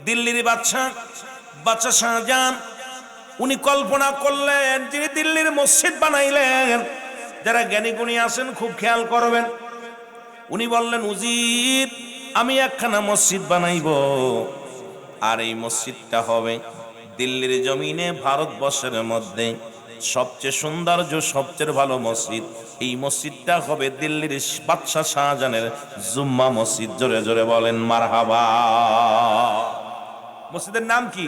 দিল্লির বাদশা শাহজাহান উনি কল্পনা করলেন যিনি দিল্লির মসজিদ বানাইলেন, যারা জ্ঞানী গুণী আছেন খুব খেয়াল করবেন। উনি বললেন, উজির আমি একখানা মসজিদ বানাইব, আর এই মসজিদটা হবে দিল্লির জমিনে ভারতবর্ষের মধ্যে সবচেয়ে সৌন্দর্য সবচেয়ে ভালো মসজিদ। এই মসজিদটা হবে দিল্লির বাদশা শাহজাহানের জুম্মা মসজিদ। জোরে জোরে বলেন মারহাবা। মসজিদের নাম কি?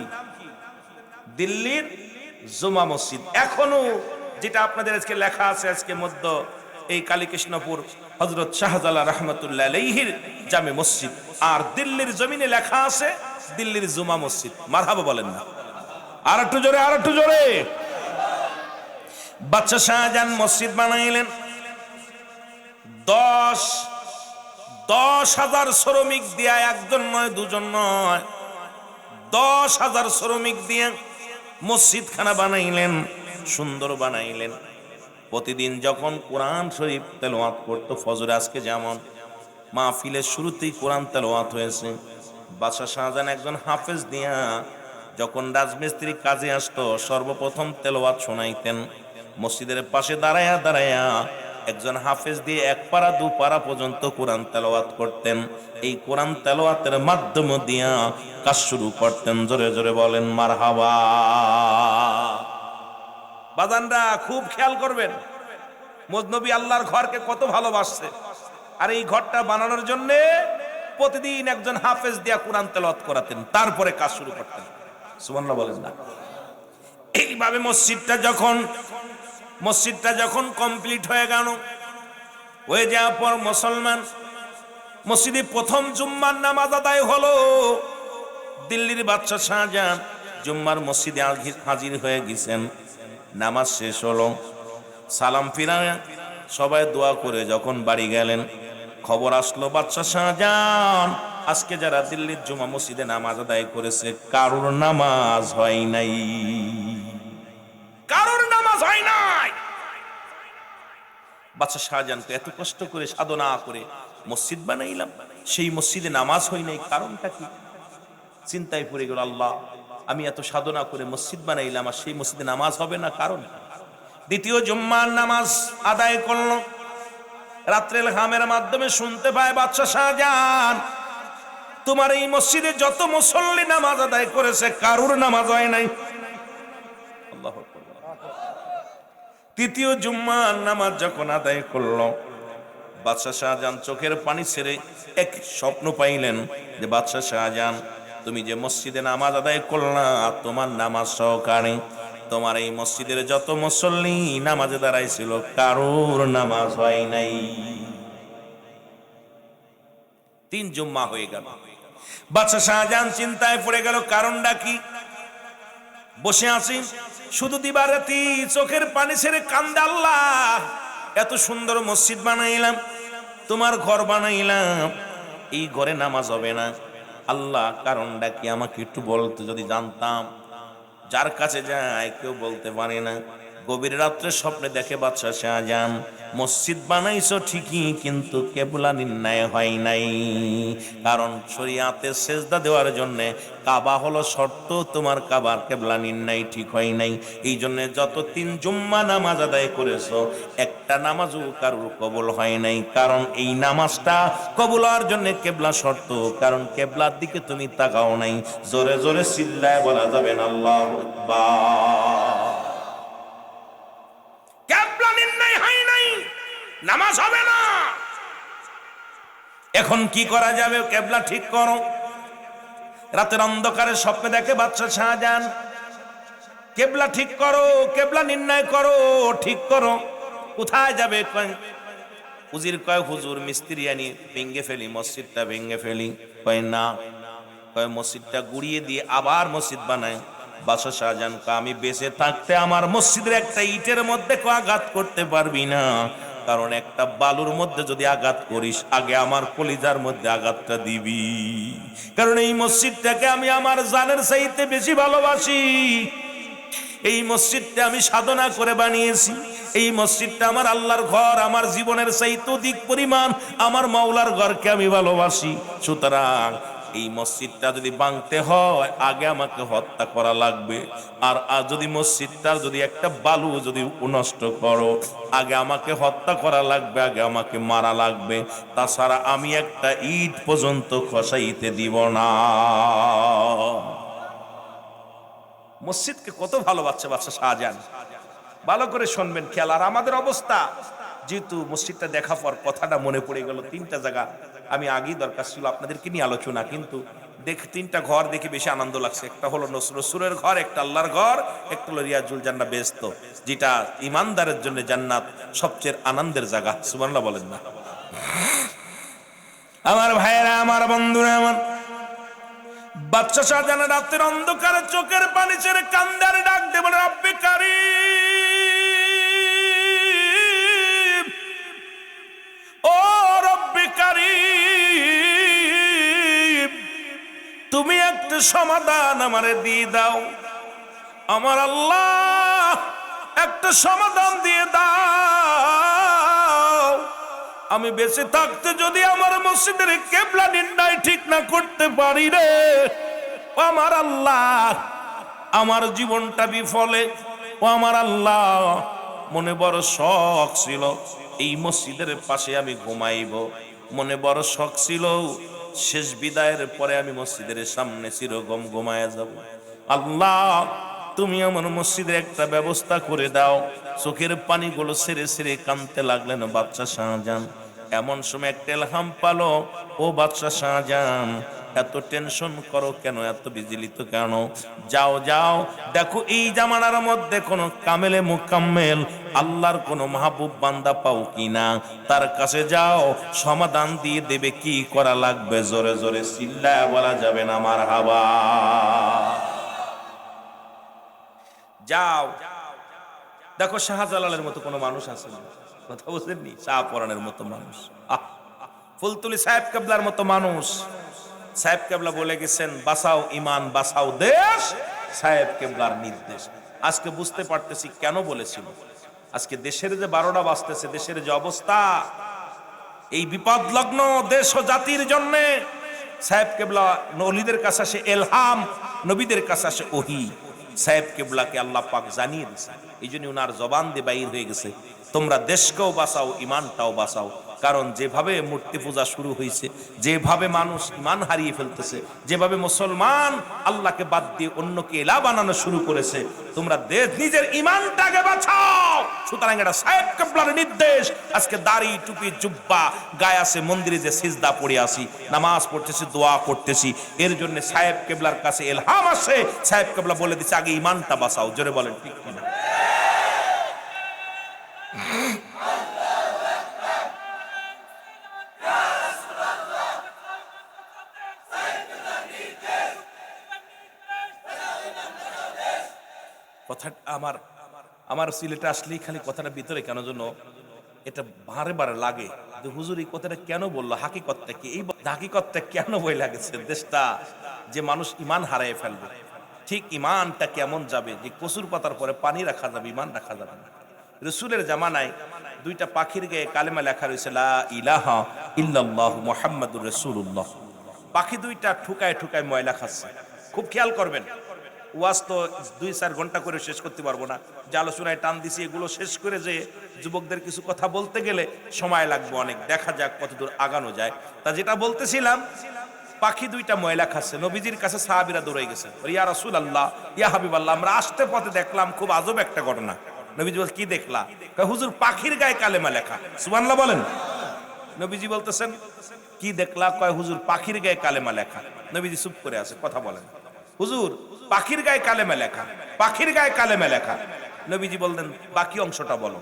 দিল্লির জুম্মা মসজিদ। এখনো যেটা আপনাদের আজকে লেখা আছে আজকে মধ্য এই কালীকৃষ্ণপুর হযরত শাহজালাল রাহমাতুল্লাহ আলাইহির জামে মসজিদ, আর দিল্লির জমিনে লেখা আছে দিল্লির জুম্মা মসজিদ। মারহাবা বলেন না? আর একটু জোরে, আর একটু জোরে। বাদশা শাহজাহান মসজিদ বানাইলেন। 10,000 শ্রমিক দিয়া, একজন নয় দুজন নয়, 10,000 শ্রমিক দিয়ে মসজিদ খানা বানাইলেন, সুন্দর বানাইলেন। প্রতিদিন যখন কোরআন শরীফ তেলাওয়াত করতো ফজরে, আজকে যেমন মাহফিলের শুরুতেই কোরআন তেলাওয়াত হয়েছে, বাদশা শাহজাহান একজন হাফেজ দিয়া যখন রাজমিস্ত্রি কাজে আসতো সর্বপ্রথম তেলাওয়াত শোনাইতেন। মসজিদের পাশে দাঁড়ায়া দাঁড়ায়া একজন হাফেজ দিয়ে 1 পারা 2 পারা পর্যন্ত কোরআন তেলাওয়াত করতেন। এই কোরআন তেলাওয়াতের মাধ্যম দিয়া কাজ শুরু করতেন। জোরে জোরে বলেন মারহাবা। বাজানরা খুব খেয়াল করবেন, মজনবী আল্লাহর ঘরকে কত ভালোবাসছে, আর এই ঘরটা বানানোর জন্য প্রতিদিন একজন হাফেজ দিয়া কোরআন তেলাওয়াত করাতেন, তারপরে কাজ শুরু করতেন। সুবহানাল্লাহ বলেন না? এইভাবে মসজিদটা যখন কমপ্লিট হয়ে গেল, হয়ে যাওয়ার পর মুসলমান মসজিদে প্রথম জুম্মার নামাজ আদায় হলো। দিল্লির বাদশা শাহজাহান জুম্মার মসজিদে হাজির হয়ে গেছেন। নামাজ শেষ হলো, সালাম ফিরা সবাই দোয়া করে যখন বাড়ি গেলেন, খবর আসলো বাদশা শাহজাহান আজকে যারা দিল্লির জুম্মা মসজিদে নামাজ আদায় করেছে কারোর নামাজ হয় নাই, কারোর নামাজ হয় নাই। বাদশা শাহজাহান তো এত কষ্ট করে সাধনা করে মসজিদ বানাইলাম, সেই মসজিদে নামাজ হয় নাই, কারণটা কি? চিন্তায় পড়ে গেল, আল্লাহ আমি এত সাধনা করে মসজিদ বানাইলাম আর সেই মসজিদে নামাজ হবে না, কারণ? দ্বিতীয় জুম্মার নামাজ আদায় করলো। রাত্রের ঘামের মাধ্যমে শুনতে পায় বাদশা শাহজাহান তোমার এই মসজিদে যত মুসল্লি নামাজ আদায় করেছে কারোর নামাজ হয় নাই। আল্লাহু আকবার। তৃতীয় জুম্মার নামাজ যখন আদায় করলো, বাদশা শাহজাহান চোখের পানি ছেড়ে এক স্বপ্ন পাইলেন যে বাদশা শাহজাহান তুমি যে মসজিদে নামাজ আদায় করলা তোমার নামাজ সহকারে তোমার এই মসজিদের যত মুসল্লি নামাজে দাঁড়াইছিল কারোর নামাজ হয় নাই। 3 জুম্মা হয়ে গেল। বাদশা শাহজাহান চিন্তায় পড়ে গেল, কারণটা কি? বসে আছি শুধু দিবারাতি চোখের পানি ছেড়ে কান্দে, আল্লাহ এত সুন্দর মসজিদ বানাইলাম, তোমার ঘর বানাইলাম, এই ঘরে নামাজ হবে না, আল্লাহ কারণটা কি আমাকে একটু বলতে, যদি জানতাম। যার কাছে যায় কেউ বলতে পারে না। গভীর রাত্রে স্বপ্নে দেখে বাদশা শাহজাহান মসজিদ বানাইছো ঠিকই, কিন্তু কেবলা নির্ণয় হয় নাই, কারণ শরিয়াতে সেজদা দেওয়ার জন্য কাবা হলো শর্ত, তোমার কাবার কেবলা নির্ণয় ঠিক হয় নাই। এই জন্য যত 3 জুম্মা নামাজ আদায় করেছো একটা নামাজও কারোর কবুল হয় নাই, কারণ এই নামাজটা কবুল হওয়ার জন্য কেবলা শর্ত, কারণ কেবলার দিকে তুমি তাকাও নাই। জোরে জোরে চিল্লায় বলা যাবে না আল্লাহু আকবার। কেবলা নির্ণয় হয় নাই, নামাজ হবে না। এখন কি করা যাবে? কেবলা ঠিক করো। রাতের অন্ধকারে স্বপ্নে দেখে বাদশা শাহজাহান কেবলা ঠিক করো, কেবলা নির্ণয় করো, ঠিক করো। কোথায় যাবে? উজির কয় হুজুর মিস্ত্রি আনি ভেঙ্গে ফেলি, মসজিদটা ভেঙ্গে ফেলি। কয় না, কয় মসজিদটা গুড়িয়ে দিয়ে আবার মসজিদ বানায়। বাদশা শাহজাহান কয় আমি বেঁচে থাকতে আমার মসজিদের একটা ইটের মধ্যে আঘাত করতে পারবি না, কারণ একটা বালুর মধ্যে যদি আঘাত করিস আগে আমার কলিজার মধ্যে আঘাতটা দিবি, কারণ এই মসজিদটাকে আমি আমার জানের চাইতে বেশি ভালোবাসি। এই মসজিদটা আমি সাধনা করে বানিয়েছি, এই মসজিদটা আমার আল্লাহর ঘর, আমার জীবনের চাইতে অধিক পরিমাণ আমার মাওলার ঘরকে আমি ভালোবাসি। সুতরাং এই মসজিদটা যদি ভাঙতে হয় আগে আমাকে হত্যা করা লাগবে, আর যদি মসজিদটার যদি একটা বালু যদি নষ্ট করো আগে আমাকে হত্যা করা লাগবে, আগে আমাকে মারা লাগবে, তাছাড়া আমি একটা ইট পর্যন্ত খসাইতে দিব না। মসজিদকে কত ভালোবাসছে বাদশা শাহজাহান, ভালো করে শুনবেন খেয়াল। আর আমাদের অবস্থা, যেহেতু মসজিদটা দেখা পর কথাটা মনে পড়ে গেল, তিনটা জায়গা আমি আগেই দরকার ছিল আপনাদেরকে নিয়ে আলোচনা, কিন্তু তিনটা ঘর দেখে বেশি আনন্দ লাগছে। একটা হলো রসুলের ঘর, একটা আল্লাহর ঘর, একটা হলো রিয়াজুল জান্নাত বেহেশত, যেটা ইমানদারের জন্য জান্নাত সবচেয়ে আনন্দের জায়গা। সুবহানাল্লাহ বলেন না? আমার ভাইয়েরা, আমার বন্ধুরা, আমার বাদশা শাহজাহান রাতের অন্ধকারে চোখের পানি ছেড়ে কান্দারে ডাক দিয়ে বলে, রব্বে কারীম, ও রব্বে কারীম, তুমি একটা সমাধান আমারে দিয়ে দাও। আমার আল্লাহ, একটা সমাধান দিয়ে দাও। আমি বেঁচে থাকতে যদি আমার মসজিদের কেবলা নির্ণয় ঠিক না করতে পারি রে, ও আমার আল্লাহ, আমার জীবনটা বিফলে। ও আমার আল্লাহ, মনে বড় শখ ছিল এই মসজিদের পাশে আমি ঘুমাইব, মনে বড় শখ ছিল শেষ বিদায়ের পরে আমি মসজিদের সামনে চিরগম ঘুমায়া যাব। আল্লাহ, তুমি আমার মসজিদের একটা ব্যবস্থা করে দাও। চোখের পানিগুলো ছেড়ে ছেড়ে কাঁদতে লাগলেন বাদশা শাহজাহান। এমন সময় একটা ইলহাম পালো, ও বাদশা শাহজাহান, এত টেনশন করো কেন, এত বিচলিত কেন? যাও যাও, দেখো এই জামানার মধ্যে কোন কামেলে মুকাম্মেল আল্লাহর কোন মাহবুব বান্দা পাও কিনা, তার কাছে যাও, সমাধান দিয়ে দেবে। কি করা লাগবে জোরে জোরে চিল্লায়া বলা যাবে না মারহাবা? যাও, দেখো শাহজালালের মতো কোনো মানুষ আছে না, কথা বুঝলেননি? শাহপরানের মতো মানুষ, ফুলতুলি সাহেব কেবলার মতো মানুষ। সাহেব কেবলা বলে গেছেন, বাঁচাও ইমান, বাঁচাও দেশ, সাহেব কেবলার নির্দেশ। আজকে বুঝতে পারতেছি কেন বলেছিল। আজকে দেশের যে 12টা বাজতেছে, দেশের যে অবস্থা, এই বিপদলগ্ন দেশ ও জাতির জন্য সাহেব কেবলা নবীদের কাছে আসে এলহাম, নবীদের কাছে আসে ওহী। সাহেব কেবলাকে আল্লাহ পাক জানিয়ে দিয়েছে, এই জন্য উনার জবান দিয়ে বাইর হয়ে গেছে, তোমরা দেশকেও বাঁচাও, ইমানটাও বাঁচাও। কারণ যেভাবে মূর্তি পূজা শুরু হয়েছে, যেভাবে মানুষ ইমান হারিয়ে ফেলতেছে, যেভাবে মুসলমান আল্লাহকে বাদ দিয়ে অন্যকে ইলাহ বানানো শুরু করেছে, তোমরা নিজের ইমানটাকে বাঁচাও। সুতরাং এটা সাহেব কেবলার নির্দেশ। আজকে দাড়ি, টুপি, জুব্বা গায়ে আছে, মন্দিরে যে সিজদা পড়ে আসি, নামাজ পড়তেছি, দোয়া করতেছি, এর জন্য সাহেব কেবলার কাছে ইলহাম আসে। সাহেব কেবলা বলে দিচ্ছে, আগে ইমানটা বাঁচাও। জোরে বলেন ঠিক কিনা? কথা আমার সিলেটে আসলেই খালি কথাটা ভিতরে কেন যেন এটা বারে বারে লাগে যে হুজুর এই কথাটা কেন বললো, হাকিকতটা কি? এই হাকিকতটা কেন বই লাগেছে? দেশটা যে মানুষ ইমান হারিয়ে ফেলবে, ঠিক ইমানটা কেমন যাবে যে কচুর পাতার পরে পানি রাখা যাবে, ইমান রাখা যাবে না। রসুলের জামানায় 2টা পাখির গায়ে কালেমা লেখা রয়েছে, লা ইলাহা ইল্লাল্লাহু মুহাম্মাদুর রাসূলুল্লাহ। পাখি 2টা ঠুকায় ঠুকায় ময়লা খাচ্ছে। খুব খেয়াল করবেন, ওয়াজ তো 2-4 ঘন্টা করে শেষ করতে পারবো না, যে আলোচনায় টান দিছি এগুলো শেষ করে যে যুবকদের কিছু কথা বলতে গেলে সময় লাগবে অনেক। দেখা যাক কতদূর আগানো যায়। তা যেটা বলতেছিলাম, পাখি 2টা ময়লা খাচ্ছে, নবীজির কাছে সাহাবীরা দৌড়ে গেছে, ইয়া রাসূলুল্লাহ, ইয়া হাবিবাল্লাহ, আমরা আসতে পথে দেখলাম খুব আজব একটা ঘটনা। নবীজি বল, কি দেখলা? হুজুর পাখির গায়ে কালেমা লেখা। সুবহানাল্লাহ বলেন। নবীজি বলতেছেন, কি দেখলা? কয় হুজুর পাখির গায়ে কালেমা লেখা। নবীজি চুপ করে আছে, কথা বলেন। হুজুর পাখির গায়ে কালেমা লেখা, পাখির গায়ে কালেমা লেখা। নবীজি বললেন, বাকি অংশটা বলো।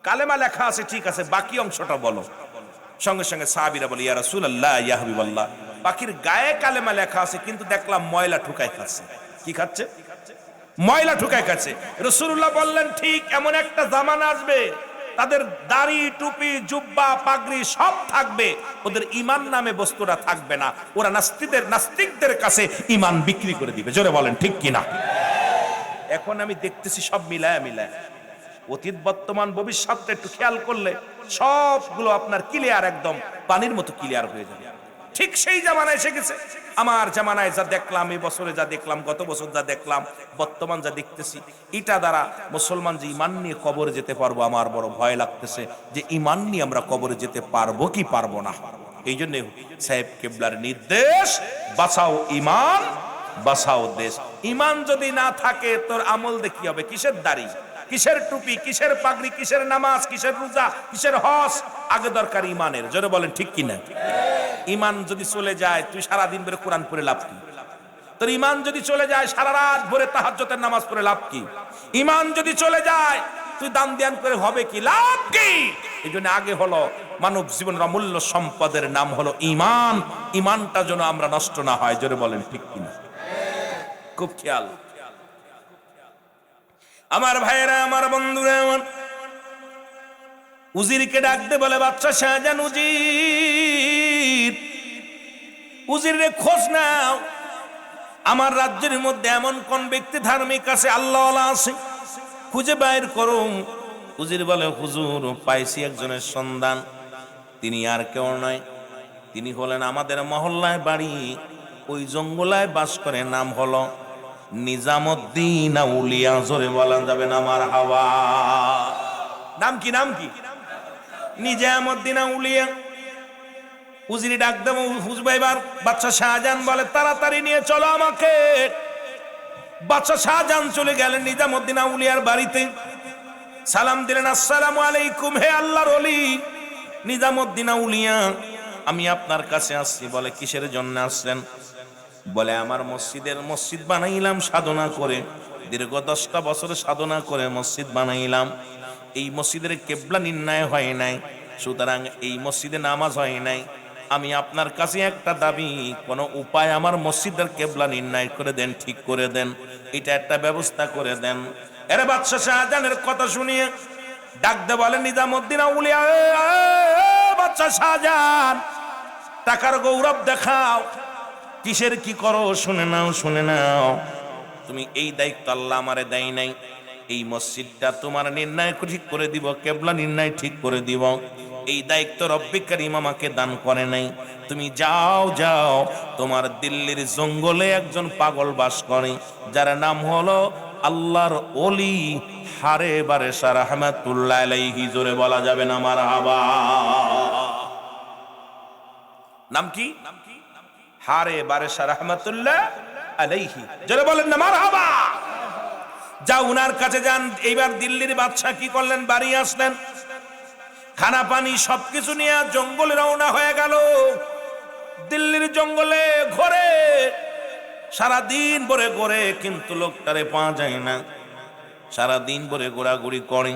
কালেমা লেখা আছে ঠিক আছে, বাকি অংশটা বলো। সঙ্গে সঙ্গে সাহাবীরা বলে, ইয়া রাসূলুল্লাহ, ইয়া হাবিবাল্লাহ, পাখির গায়ে কালেমা লেখা আছে, কিন্তু দেখলাম ময়লা ঠুকায় খাচ্ছে। কি খাচ্ছে? ময়লা ঠুকায় খাচ্ছে। রাসূলুল্লাহ বললেন, ঠিক এমন একটা জামানা আসবে, তাদের দাড়ি, টুপি, জুব্বা, পাগড়ি সব থাকবে, ওদের ইমান নামে বস্তুটা থাকবে না। ওরা নাস্তিকদের কাছে ইমান বিক্রি করে দিবে। জোরে বলেন ঠিক কিনা? এখন আমি দেখতেছি সব মিলায়া মিলায়া, অতীত, বর্তমান, ভবিষ্যৎটা একটু খেয়াল করলে সবগুলো আপনার ক্লিয়ার, একদম পানির মতো ক্লিয়ার হয়ে যাবে। ঠিক সেই জামানা এসে গেছে। আমার জামানায় যা দেখলাম, এই বছরে যা দেখলাম, গত বছর যা দেখলাম, বর্তমান যা দেখতেছি, এটা দ্বারা মুসলমান যে ইমান নিয়ে কবরে যেতে পারবো, আমার বড় ভয় লাগতেছে যে ইমান নিয়ে আমরা কবরে যেতে পারবো কি পারবো না। এই জন্য সাহেব কেবলার নির্দেশ, বাঁচাও ইমান, বাঁচাও দেশ। ইমান যদি না থাকে তোর আমল দেখি হবে? কিসের দাড়ি, কিসের টুপি, কিসের পাগড়ি, কিসের নামাজ, কিসের রোজা, কিসের হজ? আগে দরকার ইমানের। জোরে বলেন ঠিক কিনা? ইমান যদি চলে যায়, তুই সারাদিন ধরে কোরআন পড়ে লাভ কি? তোর ইমান যদি চলে যায়, সারা রাত ভরে তাহাজ্জুদের নামাজ পড়ে লাভ কি? ইমান যদি চলে যায়, তুই দান ধ্যান করে হবে কি, লাভ কি? এই জন্য আগে হলো মানব জীবনের অমূল্য সম্পদের নাম হলো ইমান। ইমানটা যেন আমরা নষ্ট না হয়। জোরে বলেন ঠিক কিনা? খুব খেয়াল। আমার ভাইয়েরা, আমার বন্ধুরা, আমার উজিরকে ডাকতে বলে, বাদশা শাহজাহান, উজির, উজিরে খোঁজ নাও, আমার রাজ্যের মধ্যে এমন কোন ব্যক্তি ধার্মিক আছে, আল্লাহ আছে, খুঁজে বাইর করুন। উজির বলে, হুজুর, পাইছি একজনের সন্ধান। তিনি আর কেউ নয়, তিনি হলেন আমাদের মহল্লায় বাড়ি, ওই জঙ্গলায় বাস করে, নাম হলো নিজামুদ্দিন আউলিয়া। জোরে বলা যাবে না মারহাবা? নাম কি? নাম কি? নিজামুদ্দিন আউলিয়া। উজিরি ডাক দেব, হুজবাইবার বাদশা শাহজাহান বলে, তাড়াতাড়ি নিয়ে চলো আমাকে। বাদশা শাহজাহান চলে গেলেন নিজামুদ্দিন আউলিয়ার বাড়িতে, সালাম দিলেন, আসসালামু আলাইকুম, হে আল্লাহর ওলি নিজামুদ্দিন আউলিয়া, আমি আপনার কাছে আসছি। বলে, কিসের জন্য আসছেন? বলে, আমার মসজিদ বানাইলাম সাধনা করে, দীর্ঘ 10টা বছর সাধনা করে মসজিদ বানাইলাম। এই মসজিদের কেবলা নির্ণয় হয় নাই, সুতরাং এই মসজিদে নামাজ হয় নাই। আমি আপনার কাছে একটা দাবি, কোন উপায় আমার মসজিদের কেবলা নির্ণয় করে দেন, ঠিক করে দেন, এটা একটা ব্যবস্থা করে দেন। এর বাদশা শাহজাহানের কথা শুনিয়ে ডাক দে বলে, নিজামুদ্দিন আউলিয়া, বাদশা শাহজাহান, টাকার গৌরব দেখাও, কিসের কি করো, শুনে নাও, শুনে নাও। তুমি এই দায়িত্ব আল্লাহ আমারে দেয় নাই, এই মসজিদটা তোমার নির্ণয় ঠিক করে দিব, কেবলা নির্ণয় ঠিক করে দিব, এই দায়িত্ব রব্বে কারীম আমাকে দান করে নাই। তুমি যাও, যাও, তোমার দিল্লির জঙ্গলে একজন পাগল বাস করে, যার নাম হলো আল্লাহর ওলি হারে বারেশা রাহমাতুল্লাহ আলাইহি। জোরে বলা যাবে না মারহাবা? নাম কি? হারে বারেশা রাহমাতুল্লাহ আলাইহি। জোরে বলেন না মারহাবা? যাও, উনার কাছে যান। এইবার দিল্লির বাদশা কি করলেন? বাড়ি আসলেন, খানা পানি সবকিছু নিয়ে জঙ্গলে রওনা হয়ে গেল। দিল্লির জঙ্গলে ঘোরে, সারাদিন ভরে ঘোরে, কিন্তু লোকটারে পাওয়া যায় না। সারাদিন ভরে ঘোরাঘুরি করে,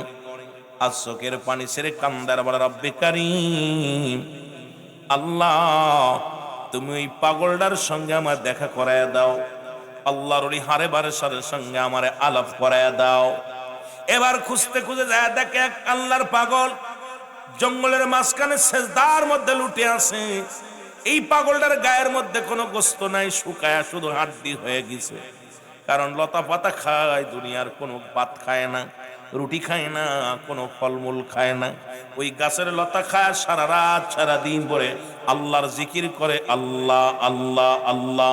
আর চোখের পানি ছেড়ে কান্দার বলে, রব্বে কারীম, আল্লাহ, তুমি ওই পাগলটার সঙ্গে আমার দেখা করায় দাও, আল্লাহর ওই হারে বারেশার সঙ্গে আমার আলাপ করায় দাও। এবার খুঁজতে খুঁজে যায়, দেখে এক আল্লাহর পাগল জঙ্গলের মাঝখানে সেজদার মধ্যে লুটে আছে। এই পাগলটার গায়ের মধ্যে কোনো গোস্ত নাই, শুকায়া শুধু হাড্ডি হয়ে গেছে। কারণ লতা পাতা খায়, দুনিয়ার কোনো ভাত খায় না, রুটি খায় না, কোনো ফলমূল খায় না, ওই গাছের লতা খায়, সারা রাত সারা দিন পরে আল্লাহর জিকির করে, আল্লাহ আল্লাহ আল্লাহ,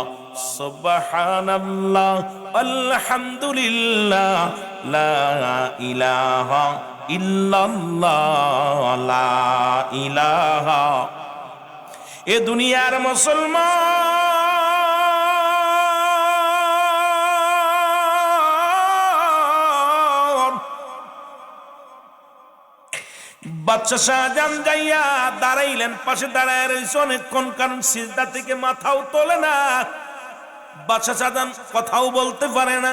সুবহানাল্লাহ, আলহামদুলিল্লাহ, লা ইলাহা ইল্লাল্লাহ, লা ইলাহা। এ দুনিয়ার মুসলমান বাদশা শাহজাহান যাইয়া দাঁড়াইলেন, পাশে দাঁড়ায় রয়েছে অনেকক্ষণ, কারণ সিজদা থেকে মাথাও তোলে না। বাদশা শাহজাহান কথাও বলতে পারে না,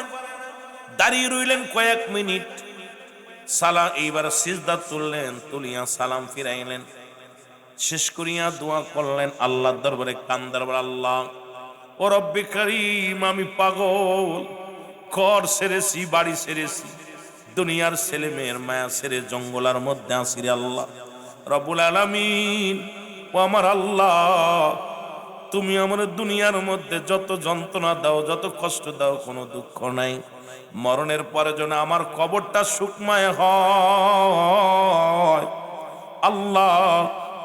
দাঁড়িয়ে রইলেন কয়েক মিনিট। সালাম, এইবার সিজদা তুললেন, তুলিয়া সালাম ফিরাইলেন, শেষ করিয়া দোয়া করলেন আল্লাহর দরবারে, কান্দার বলে, আল্লাহ ও রব্বে কারীম, আমি পাগল, ঘর ছেড়েছি, বাড়ি ছেড়েছি, দুনিয়ার ছেলে মেয়ের মায়া ছেড়ে জঙ্গলার মধ্যে আসি রে আল্লাহ রব্বুল আলামিন। ও আমার আল্লাহ, তুমি আমার দুনিয়ার মধ্যে যত যন্ত্রণা দাও, যত কষ্ট দাও, কোনো দুঃখ নাই, মরণের পরে যেন আমার কবরটা সুখময় হয়। আল্লাহ,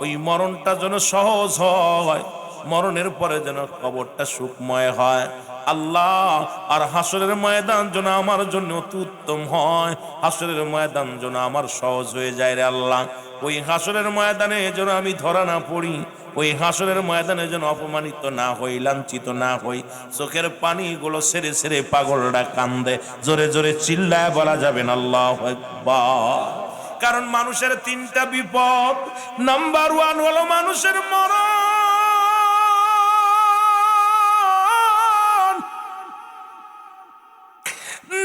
ওই মরণটা যেন সহজ হয়, মরণের পরে যেন কবরটা সুখময় হয় আল্লাহ। আর হাসরের ময়দান যেন আমার জন্য অতি উত্তম হয়, হাসরের ময়দান যেন আমার সহজ হয়ে যায় রে আল্লাহ। ওই হাসরের ময়দানে যেন আমি ধরা না পড়ি, ওই হাসরের ময়দানে যেন অপমানিত না হই, লাঞ্ছিত না হই। চোখের পানিগুলো সেরে সেরে পাগলরা কান্দে, জোরে জোরে চিল্লায় বলা যাবে না আল্লাহু আকবার। কারণ মানুষের তিনটা বিপদ, নাম্বার 1 হলো মানুষের মরণ,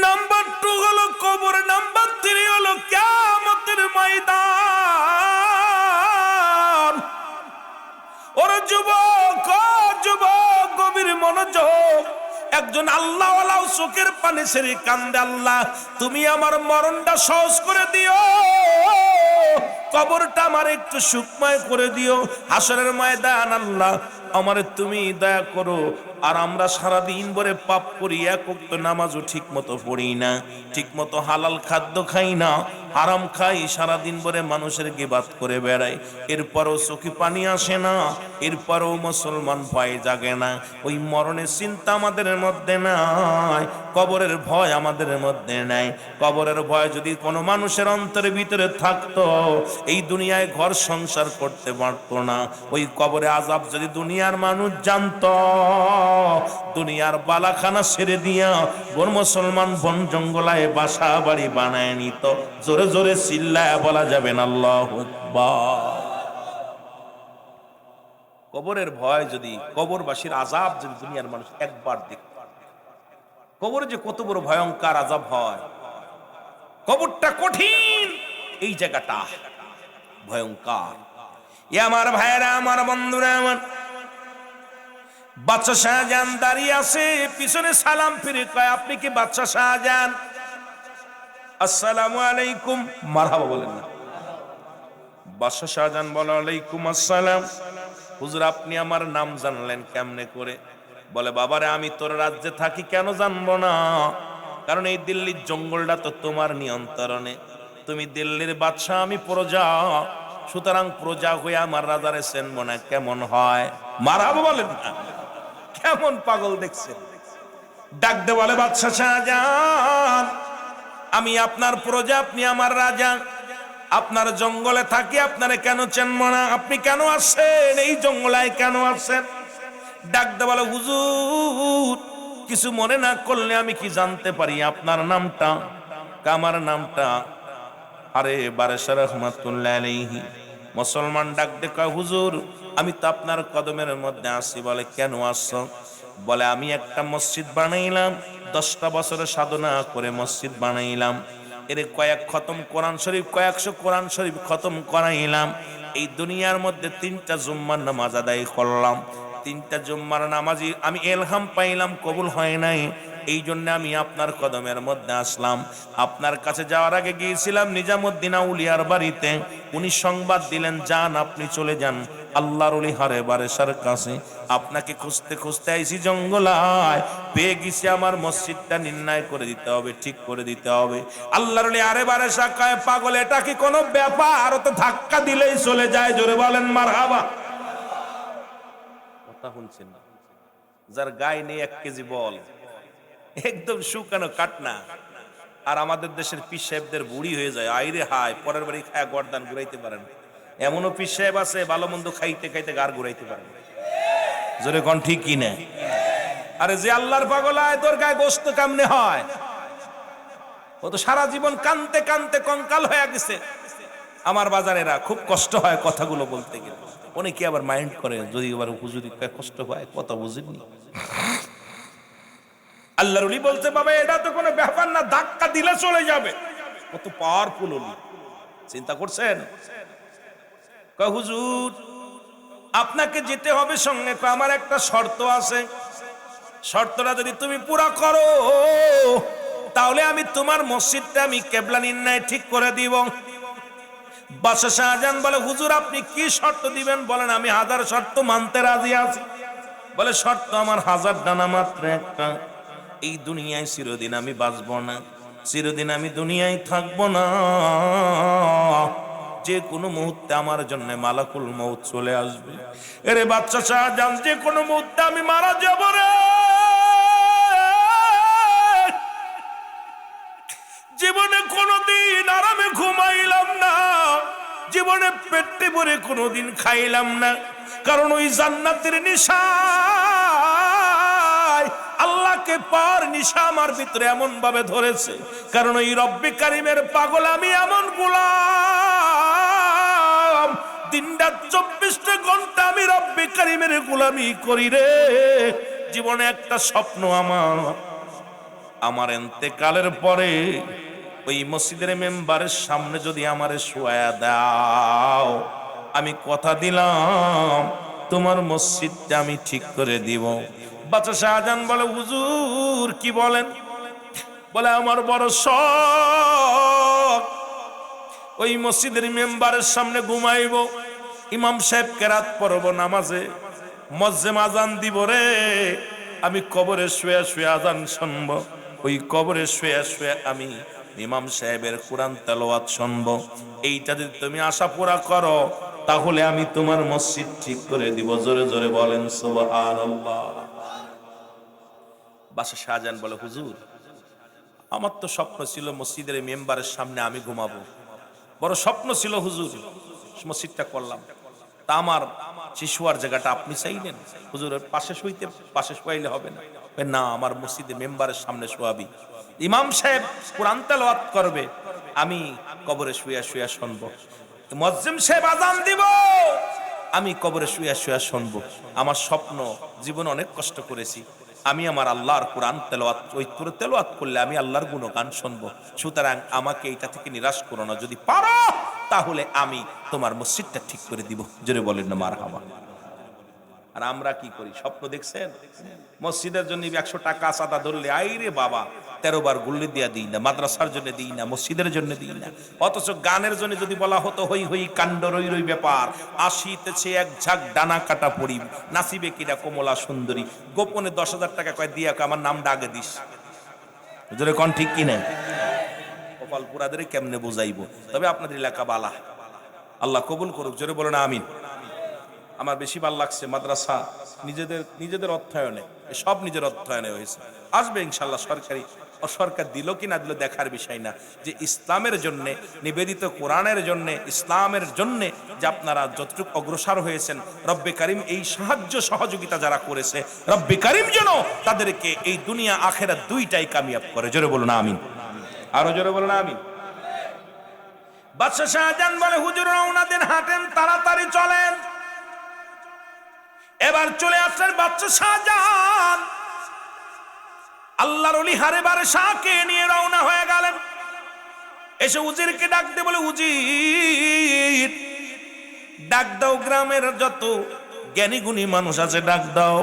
নাম্বার 2 হলো কবর, নাম্বার 3 হলো কিয়ামতের ময়দান। ওরে যুবক, ও যুবক, গভীর মনোযোগ। একজন আল্লাহওয়ালা চোখের পানি ছেড়ে কান্দে, আল্লাহ তুমি আমার মরণটা সহজ করে দিও, কবরটা আমার একটু সুখময় করে দিও, হাসরের ময়দান আল্লাহ আমারে তুমি দয়া করো। আর আমরা সারাদিন ভরে পাপ করি, এক ওয়াক্ত নামাজও ঠিক মতো পড়ি না, ঠিক মতো হালাল খাদ্য খাই না, হারাম খাই, সারাদিন ভরে মানুষের গিবাত করে বেড়াই, এরপরও চোখে পানি আসে না, এরপরও মুসলমান ভয় জাগে না। ওই মরণের চিন্তা আমাদের মধ্যে নাই, কবরের ভয় আমাদের মধ্যে নাই। কবরের ভয় যদি কোনো মানুষের অন্তরের ভিতরে থাকতো, এই দুনিয়ায় ঘর সংসার করতে পারতো না। ওই কবরে আযাব যদি দুনিয়ার মানুষ জানতো, দুনিয়ার বালাখানা ছেড়ে দিয়া বন মুসলমান বন জঙ্গলায় বাসা বাড়ি বানায় নিত। জোরে জোরে চিল্লায় বলা যাবে না আল্লাহু আকবার। কবরের ভয় যদি, কবরবাসীর আযাব যদি দুনিয়ার মানুষ একবার দেখত, কবরে যে কত বড় ভয়ঙ্কর আযাব হয়, কবরটা কঠিন, এই জায়গাটা ভয়ঙ্কর। আমার ভাইয়েরা, আমার বন্ধুরা, আমার বাদশা শাহজাহান দাঁড়িয়ে আছে, পিছনে সালাম ফিরে কয় আপনি কি বাদশা শাহজাহান? আসসালামু আলাইকুম, মারহাবা বলেন না। বাদশা শাহজাহান বলে আলাইকুম আসসালাম। হুজুর আপনি আমার নাম জানলেন কেমনে করে? বলে বাবারে আমি তোর রাজ্যে থাকি, কেন জানবো না? কারণ এই দিল্লির জঙ্গলটা তো তোমার নিয়ন্ত্রণে, তুমি দিল্লির বাদশা, আমি প্রজা, সুতরাং প্রজা হয়ে আমার রাজারে চেনবো না কেমন হয়? মারহাবা বলেন না। কেমন পাগল দেখছেন? ডাক দে বলে বাদশা শাহজাহান আমি আপনার প্রজা, আপনি আমার রাজা, আপনার জঙ্গলে থাকি, আপনারে কেন চেনবো না? আপনি কেন আসছেন এই জঙ্গলায়, কেন আসছেন? ডাক দে বলে হুজুর কিছু মনে না করলে আমি কি জানতে পারি আপনার নামটা? আমার নামটা আরে বারেশা রহমাতুল্লাহ আলাইহি। মুসলমান ডাক দে কয় হুজুর আমি তো আপনার কদমের মধ্যে আসি। বলে কেন আসছো? বলে আমি একটা মসজিদ বানাইলাম, 10টা বছরের সাধনা করে মসজিদ বানাইলাম, এর কয়েক খতম কোরআন শরীফ, কয়েকশো কোরআন শরীফ খতম করাইলাম। এই দুনিয়ার মধ্যে 3টা জুম্মার নামাজ আদায় করলাম, 3টা জুম্মার নামাজই আমি ইলহাম পাইলাম, কবুল হয় নাই। এই জন্য আমি আপনার কদমের মধ্যে আসলাম। আপনার কাছে যাওয়ার আগে গিয়েছিলাম নিজামুদ্দিন আউলিয়ার বাড়িতে, উনি সংবাদ দিলেন যান আপনি চলে যান আল্লাহর ওলি হারে বারেশার কাছে। আপনাকে খুঁজতে খুঁজতে আইছি জঙ্গলায়, পেয়ে গেছি, আমার মসজিদটা নির্ণয় করে দিতে হবে, ঠিক করে দিতে হবে। আল্লাহর ওলি আরে বারেশা কয় পাগল এটা কি কোনো ব্যাপার? তো ধাক্কা দিলেই চলে যায়, জোরে বলেন মারহাবা। কথা শুনছেন না? যার গায়ে নেই 1 কেজি বল, একদম শুকানো কাটনা, আর আমাদের দেশের পীর সাহেবদের বুড়ি হয়ে যায়, আইরে হায় পরের বাড়ি খায় গর্দান ঘুরাইতে পারেন। এমনও পীর সাহেব আছে ভালো মন্দ খাইতে খাইতে গার ঘুরাইতে পারেন। জোরে কোন ঠিক কি না? আরে যে আল্লাহর পাগল হয় তোর গায়ে গোস্ত কেমনে হয়? ও তো সারা জীবন কানতে কানতে কঙ্কাল হয়ে গেছে। আমার বাজারেরা খুব কষ্ট হয় কথাগুলো বলতে গেলে, অনেকে আবার মাইন্ড করে যদি আবার হুজুরি কষ্ট হয়, কথা বুঝেননি। আল্লাহর ওলি বলতে বাবা এটা তো কোনো ব্যাপার না, ধাক্কা দিলে চলে যাবে। কত পাওয়ারফুল ওলি, চিন্তা করছেন? কয় হুজুর আপনাকে যেতে হবে সঙ্গে, আমার একটা শর্ত আছে, শর্তটা যদি তুমি পুরা করো তাহলে আমি তোমার মসজিদটা আমি কেবলা নির্ণয় ঠিক করে দিব। বাদশা শাহজাহান বলে হুজুর আপনি কি শর্ত দিবেন বলেন, আমি 1000 শর্ত মানতে রাজি আছি। বলে শর্ত আমার 1000 ডানা মাত্র একটা, এই দুনিয়ায় চিরদিন আমি বাঁচবো না, চিরদিন আমি দুনিয়ায় থাকবো না, যে কোনো মুহূর্তে আমার জন্য মালাকুল মউত চলে আসবে। এরে বাচ্চা শাহজাহান, যে কোনো মুহূর্তে আমি মারা যাব রে। জীবনে কোনোদিন আরামে ঘুমাইলাম না, জীবনে পেটে ভরে কোনোদিন খাইলাম না, কারণ ওই জান্নাতের নিশা, আল্লাহকে পার নিশা আমার ভিতরে এমন ভাবে ধরেছে, কারণ ওই রব্বে কারিমের পাগল আমি, এমন গোলাম, দিনরাত 24টা ঘন্টা আমি রব্বে কারিমের গোলামি করি রে। জীবনে একটা স্বপ্ন আমার ইন্তেকালের পরে ওই মসজিদের মেম্বারের সামনে যদি আমারে শোয়া দাও, আমি কথা দিলাম তোমার মসজিদটা আমি ঠিক করে দিব। বাচ্চা শাহজাহান বলে, হুজুর কি বলেন? বলে, আমার বড় শখ ওই মসজিদের মেম্বারের সামনে ঘুমাইব, ইমাম সাহেব কেরাত পড়ব, নামাজে মজ্জেম আজান দিব রে, আমি কবরে শুয়ে শুয়ে আজান শুনবো, ওই কবরে শুয়ে শুয়ে আমি ইমাম সাহেবের কোরআন তেলাওয়াত শুনবো। এইটা যদি তুমি আশা পুরা করো, তাহলে আমি তোমার মসজিদ ঠিক করে দিব। জোরে জোরে বলেন সুবহানাল্লাহ। বাদশা শাহজাহান বলে, হুজুর আমার তো স্বপ্ন ছিল মসজিদের মেম্বারের সামনে আমি ঘুমাবো, বড় স্বপ্ন ছিল হুজুর, মসজিদটা করলাম, তা আমার শিশুয়ার জায়গাটা আপনি চাইলেন, হুজুরের পাশে শোয়াইলে হবে না? না, আমার মসজিদে মেম্বারের সামনে শোয়াবি, ইমাম সাহেব কোরআন তেলাওয়াত করবে, আমি কবরে শুয়ে শুয়ে শুনবো, মুয়াজ্জিম সাহেব আযান দিব, আমি কবরে শুয়ে শুয়ে শুনবো। আমার স্বপ্ন, জীবনে অনেক কষ্ট করেছি, আমি আমার আল্লাহর কোরআন তেলাওয়াত, ওই তেলাওয়াত করলে আমি আল্লাহর গুণগান শুনবো, সুতরাং আমাকে এটা থেকে নিরাশ করো না, যদি পারো তাহলে আমি তোমার মসজিদটা ঠিক করে দিব। জোরে বলেন না মারহাবা। আর আমরা কি করি? স্বপ্ন দেখছেন মসজিদের জন্য 100 টাকা চাঁদা ধরলে, আইরে বাবা 13 বার গুল্লি দিয়া দিই না, মাদ্রাসার জন্য দিই না, মসজিদের জন্য দিই না। অথচ গানের জন্য যদি বলা হতো, হই হই কাণ্ড রই রই ব্যাপার, আসিতেছে এক ঝাঁক ডানা কাটা পড়ি, নাচিবে কিরা কমলা সুন্দরী, গোপনে 10,000 টাকা কয় দিয়া আমার নামটা আগে দিস। হুজুরে কোন ঠিক কি না? কপাল পুরাদের কেমনে বুঝাইবো? তবে আপনাদের এলাকা বালা, আল্লাহ কবুল করুক। জোরে বলেন আমিন। আমার বেশি ভালো লাগছে মাদ্রাসা নিজেদের অর্থায়নে, সব নিজের অর্থায়নে হয়েছে, আসবে ইনশাল্লাহ। সরকার দিল কি না দিল দেখার বিষয় না, যে ইসলামের জন্য নিবেদিত কোরআনের জন্য, ইসলামের জন্য যে আপনারা যতটুকু অগ্রসর হয়েছেন, রব্বে কারিম এই সাহায্য সহযোগিতা যারা করেছে, রব্বে কারিম যেন তাদেরকে এই দুনিয়া আখেরাত দুইটাই কামিয়াব করে। জোরে বলুন আমিন, আরো জোরে বলুন আমিন। বাদশা শাহজাহান বলে, হুজুর রওনা দেন, হাঁটেন, তাড়াতাড়ি চলেন। এবার চলে আসলেন বাদশা শাহজাহান, আল্লাহর ওলি হারে বারে শাহকে নিয়ে রওনা হয়ে গেলেন। এসে উজিরকে ডাক দিয়ে বলে, উজির ডাক দাও, গ্রামের যত জ্ঞানী গুণী মানুষ আছে ডাক দাও,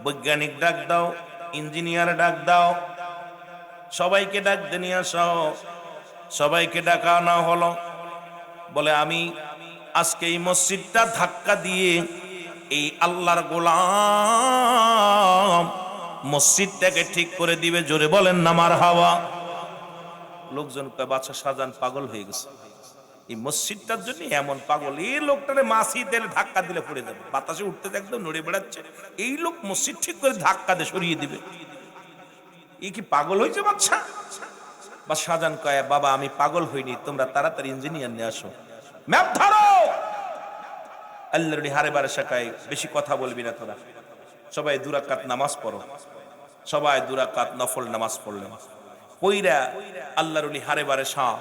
বৈজ্ঞানিক ডাক দাও, ইঞ্জিনিয়ার ডাক দাও, সবাইকে ডাক দিয়ে নিয়ে আসো। সবাইকে ডাকা না হলো, বলে আমি আজকে এই মসজিদটা ধাক্কা দিয়ে এই আল্লাহর গোলাম মসজিদটাকে ঠিক করে দিবে। জোরে বলেন না মারহাবা। লোকজন কয়, বাদশা শাহজাহান পাগল হয়ে গেছে, এই মসজিদটার জন্য এমন পাগল, এই লোকটারে মাছি তেলে ধাক্কা দিলে পড়ে যাবে, বাতাসে উঠতে একদম নড়ে বেড়াচ্ছে, এই লোক মসজিদ ঠিক করে ধাক্কা দিয়ে সরিয়ে দিবে, এই কি পাগল হয়েছে বাদশা? বা শাহজাহান কয়, বাবা আমি পাগল হইনি, তোমরা তাড়াতাড়ি ইঞ্জিনিয়ার নিয়ে আসো, ম্যাপ ধরো। আল্লাহর হারে বারে শাখায়, বেশি কথা বলবি না তোরা, সবাই 2 রাকাত নামাজ পড়ো। সবাই 2 রাকাত নফল নামাজ পড়লেন। কইরা আল্লাহর হারে বারে শাহ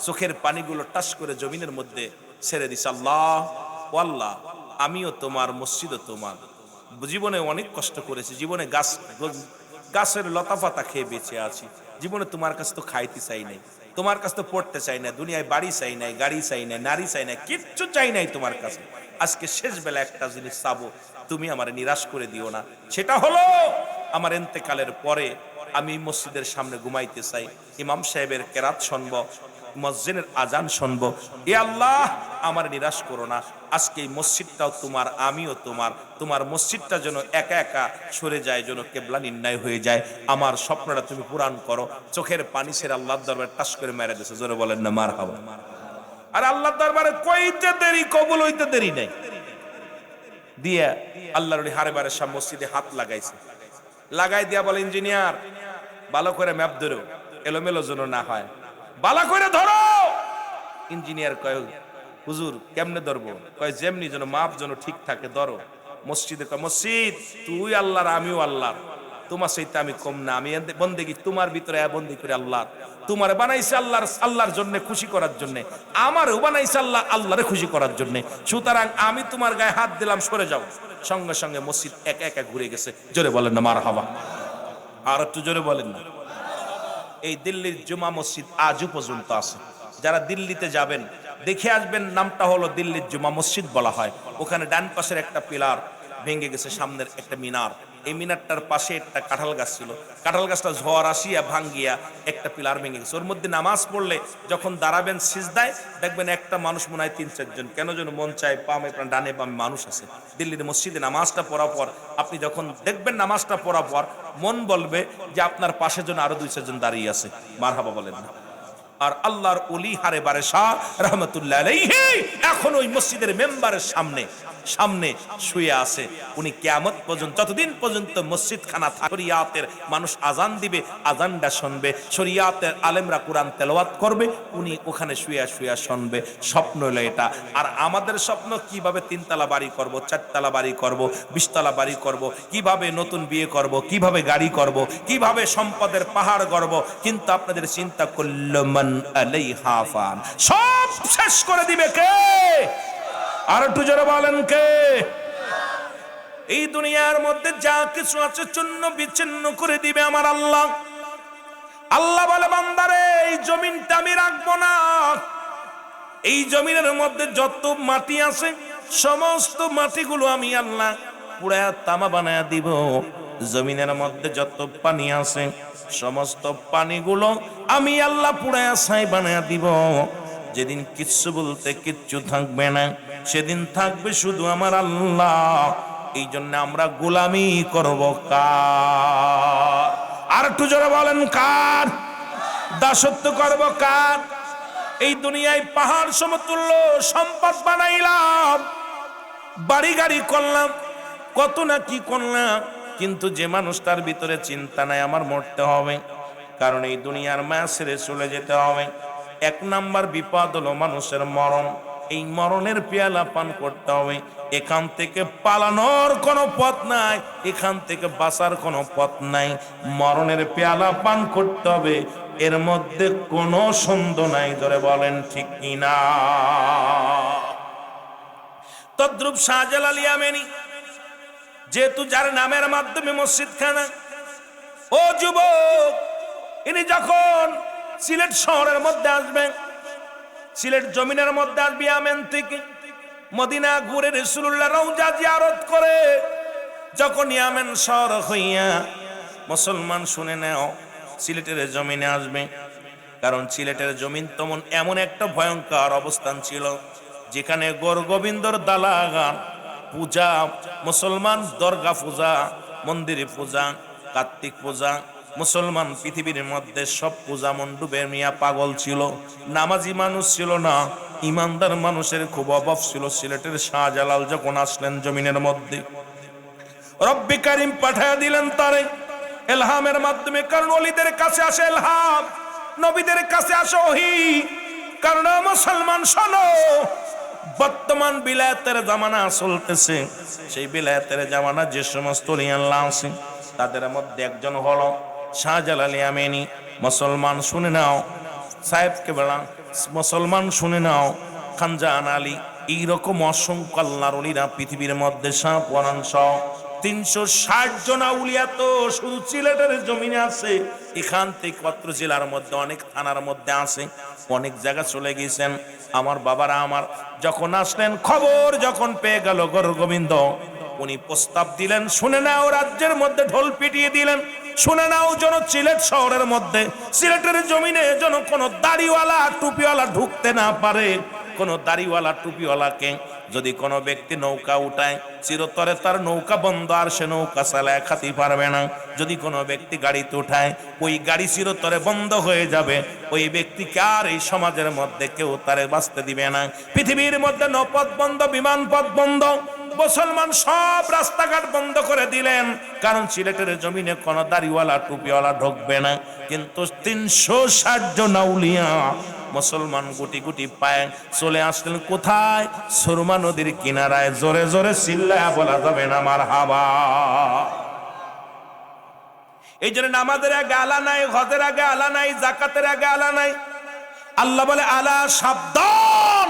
চোখের পানিগুলো টাস করে জমিনের মধ্যে ছেড়ে দিছে। আল্লাহ ও আল্লাহ, আমিও তোমার, মসজিদও তোমার, জীবনে অনেক কষ্ট করেছি, জীবনে গাছের লতা পাতা খেয়ে বেঁচে আছি, জীবনে তোমার কাছে তো খাইতে চাই নাই, তোমার কাছে তো পড়তে চাই না, দুনিয়ায় বাড়ি চাই নাই, গাড়ি চাই নাই, নারী চাই নাই, কিচ্ছু চাই নাই তোমার কাছে। আজকে শেষ বেলা একটা জিনিস চাবো, তুমি আমার নিরাশ করে দিও না, সেটা হলো আমার ইন্তেকালের পরে আমি মসজিদের সামনে ঘুমাইতে চাই, ইমাম সাহেবের কেরাত শুনবো, মুয়াজ্জিনের আজান শুনবো। এ আল্লাহ আমার নিরাশ করো না, আজকে এই মসজিদটাও তোমার, আমিও তোমার, তোমার মসজিদটা যেন একা একা সরে যায়, যেন কেবলা নির্ণয় হয়ে যায়, আমার স্বপ্নটা তুমি পূরণ করো। চোখের পানি ছেড়ে আল্লাহর দরবারে টাস করে মেরে দিয়েছে। জোরে বলেন না মারহাবা। আর আল্লাহ দরবারে কইতে দেরি, কবুল হইতে দেরি নাই। দিয়া আল্লাহর ওলি হারে সব মসজিদে হাত লাগাইছে, লাগাই দিয়া বলে, ইঞ্জিনিয়ার ভালো করে ম্যাপ ধরো, এলোমেলো যেন না হয়, ভালো করে ধরো। ইঞ্জিনিয়ার কয়, হুজুর কেমনে ধরবো? কয় যেমনি যেন মাপ যেন ঠিক থাকে ধরো। মসজিদে কয়, মসজিদ তুই আল্লাহর, আমিও আল্লাহ, তোমার সাথে আমি কম না, আমি বন্দেগী তোমার ভিতরে বন্দি করে আল্লাহ। তোমার বানাইছে আল্লাহর জন্য, খুশি করার জন্য, আমারও বানাইছে আল্লাহ আল্লাহরে খুশি করার জন্য। সুতরাং আমি তোমার গায়ে হাত দিলাম, সরে যাও। সঙ্গে সঙ্গে মসজিদ একা একা ঘুরে গেছে। জোরে বলেন না মারহাবা, আর একটু জোরে বলেন না। এই দিল্লির জুমা মসজিদ আজও পর্যন্ত আছে। যারা দিল্লিতে যাবেন দেখে আসবেন, নামটা হলো দিল্লির জুমা মসজিদ বলা হয়। ওখানে ডান পাশের একটা পিলার ভেঙে গেছে, সামনের একটা মিনার, এই মিনারটার পাশে একটা কাঁঠাল গাছ ছিল, কাঁঠাল গাছটা ঝড় আসিয়া ভাঙ্গিয়া একটা পিলার ভেঙে গেছে। ওর মধ্যে নামাজ পড়লে যখন দাঁড়াবেন সিজদায়, দেখবেন একটা মানুষ মনে হয় 3-4 জন, কেন যেন মন চায় বামে ডানে বামে মানুষ আছে। দিল্লির মসজিদে নামাজটা পড়ার পর আপনি যখন দেখবেন নামাজটা পড়ার পর, মন বলবে যে আপনার পাশে যেন আরো 2-4 জন দাঁড়িয়ে আছে। মারহাবা বলেন না। আর আল্লাহর ওলি হারে বারে শাহ রহমতুল্লাহ আলাইহি এখন ওই মসজিদের মেম্বারের সামনে শুয়ে আছে। উনি কিয়ামত পর্যন্ত, যতদিন পর্যন্ত মসজিদ খানা থাকবে, শরিয়াতের মানুষ আজান দিবে, আজানটা শুনবে, শরিয়াতের আলেমরা কোরআন তেলাওয়াত করবে, উনি ওখানে শুয়ে শুনবে। স্বপ্ন হলো এটা। আর আমাদের স্বপ্ন কিভাবে 3 তলা বাড়ি করব, 4 তলা বাড়ি করব, 20 তলা বাড়ি করব, কিভাবে নতুন বিয়ে করব, কিভাবে গাড়ি করব, কিভাবে সম্পদের পাহাড় গড়ব। কিন্তু আপনাদের চিন্তা করলো মান আলাইহা ফান, সব শেষ করে দিবে কে? আর একটু জোরে বলেন কে? এই দুনিয়ার মধ্যে যা কিছু আছে চূর্ণ বিচ্ছিন্ন করে দিবে আমার আল্লাহ। আল্লাহ বলে, বান্দারে এই জমিনটা আমি রাখবো না। এই জমিনের মধ্যে যত মাটি আছে সমস্ত মাটিগুলো আমি আল্লাহ পুড়ায়া তামা বানায়া দিব। জমিনের মধ্যে যত পানি আছে সমস্ত পানিগুলো আমি আল্লাহ পুড়ায়া ছাই বানায়া দিব। যেদিন কিচ্ছু বলতে কিচ্ছু থাকবে না, সেদিন থাকবে শুধু আমার আল্লাহ। এই জন্য আমরা গোলামি করব কার? আর একটু জোরে বলেন কার? দাসত্ব করব কার? এই দুনিয়ায় পাহাড় সমতুল্য সম্পদ বানাইলাম, বাড়ি গাড়ি করলাম, কত না কি করলাম, কিন্তু যে মানুষটার ভিতরে চিন্তা নাই আমার মরতে হবে, কারণ এই দুনিয়ার মায়া ছেড়ে চলে যেতে হবে। 1 নাম্বার বিপদ হলো মানুষের মরণ। এই মরণের পেয়ালা পান করতে হবে। এখান থেকে পালানোর কোনো পথ নাই, এখান থেকে বাঁচার কোনো পথ নাই। মরণের পেয়ালা পান করতে হবে, এর মধ্যে কোনো সন্দেহ নাই। ধরে বলেন ঠিক কিনা? তদ্রুপ শাহজালাল ইয়ামানি, যেহেতু যার নামের মাধ্যমে মসজিদ খানা, ও যুবক, ইনি যখন সিলেট শহরের মধ্যে আসবেন, সিলেট জমিনের মধ্যে আসবে, ইয়ামেন থেকে মদিনা ঘুরে রাসূলুল্লাহ রওজা জিয়ারত করে যখন ইয়ামেন শহর হইয়া মুসলমান শুনে নাও সিলেটের জমিনে আসবে। কারণ সিলেটের জমিন তেমন এমন একটা ভয়ঙ্কর অবস্থান ছিল, যেখানে গৌর গোবিন্দর দালাগান পূজা, মুসলমান দরগা পূজা, মন্দিরে পূজা, কার্তিক পূজা, মুসলমান পৃথিবীর মধ্যে সব পূজা মণ্ডপে মিয়া পাগল ছিল। নামাজি মানুষ ছিল না, ইমানদার মানুষের খুব অভাব ছিল। সিলেটের শাহজালাল যখন আসলেন জমিনের মধ্যে, রব্বি কারিম পাঠায়া দিলেন তারে ইলহামের মাধ্যমে। কারণ ওলিদের কাছে আসে ইলহাম, নবীদের কাছে আসে ওহী। কারণ মুসলমান শোনো, বর্তমান বিলায়াতের জামানা চলতেছে। সেই বিলায়াতের জামানা যে সমস্ত ওলি আল্লাহ আছে তাদের মধ্যে একজন হলো শাহজালাল ইয়ামানি। মুসলমান শুনে নাও, সাহেব কেবলা মুসলমান শুনে নাও, খানজাহান আলী, এইরকম অসংখ্য আল্লাহর ওলিরা পৃথিবীর মধ্যে শাহ পরাণ সহ 360 জন আউলিয়া তো শুধু সিলেটের জমিনে আছে। এখান থেকে পত্র জেলার মধ্যে অনেক থানার মধ্যে আছে, অনেক জায়গা চলে গেছেন। আমার বাবারা আমার যখন আসলেন, খবর যখন পেয়ে গেল গৌর গোবিন্দ, উনি প্রস্তাব দিলেন, শুনে নাও, রাজ্যের মধ্যে ঢোল পিটিয়ে দিলেন, শুনে নাও যেন সিলেট শহরের মধ্যে, সিলেটের জমিনে যেন কোনো দাড়িওয়ালা টুপিওয়ালা ঢুকতে না পারে। কোনো দাড়িওয়ালা টুপিওয়ালাকে যদি কোনো ব্যক্তি নৌকা উঠায় চিরতরে তার নৌকা বন্ধ, আর সে নৌকা চালায় খাতে পারবে না। যদি কোনো ব্যক্তি গাড়িতে উঠায় ওই গাড়ি চিরতরে বন্ধ হয়ে যাবে, ওই ব্যক্তিকে আর এই সমাজের মধ্যে কেউ তারে বাঁচতে দিবে না। পৃথিবীর মধ্যে নৌপথ বন্ধ, বিমান পথ বন্ধ, মুসলমান সব রাস্তাঘাট বন্ধ করে দিলেন, কারণ সিলেটের জমিনে কোনো দাড়িওয়ালা টুপিওয়ালা ঢুকবে না। কিন্তু 360 জন আউলিয়া মুসলমান গুটি গুটি পায়ে চলে আসলেন কোথায়? সুরমা নদীর কিনারায়। জোরে জোরে চিল্লায়া বলা যাবে না মারহাবা। এই জন্য নামাজের আগে আলা নাই, হজের আগে আলা নাই, যাকাতের আগে আলা নাই। আল্লাহ বলে আলা, সাবধান,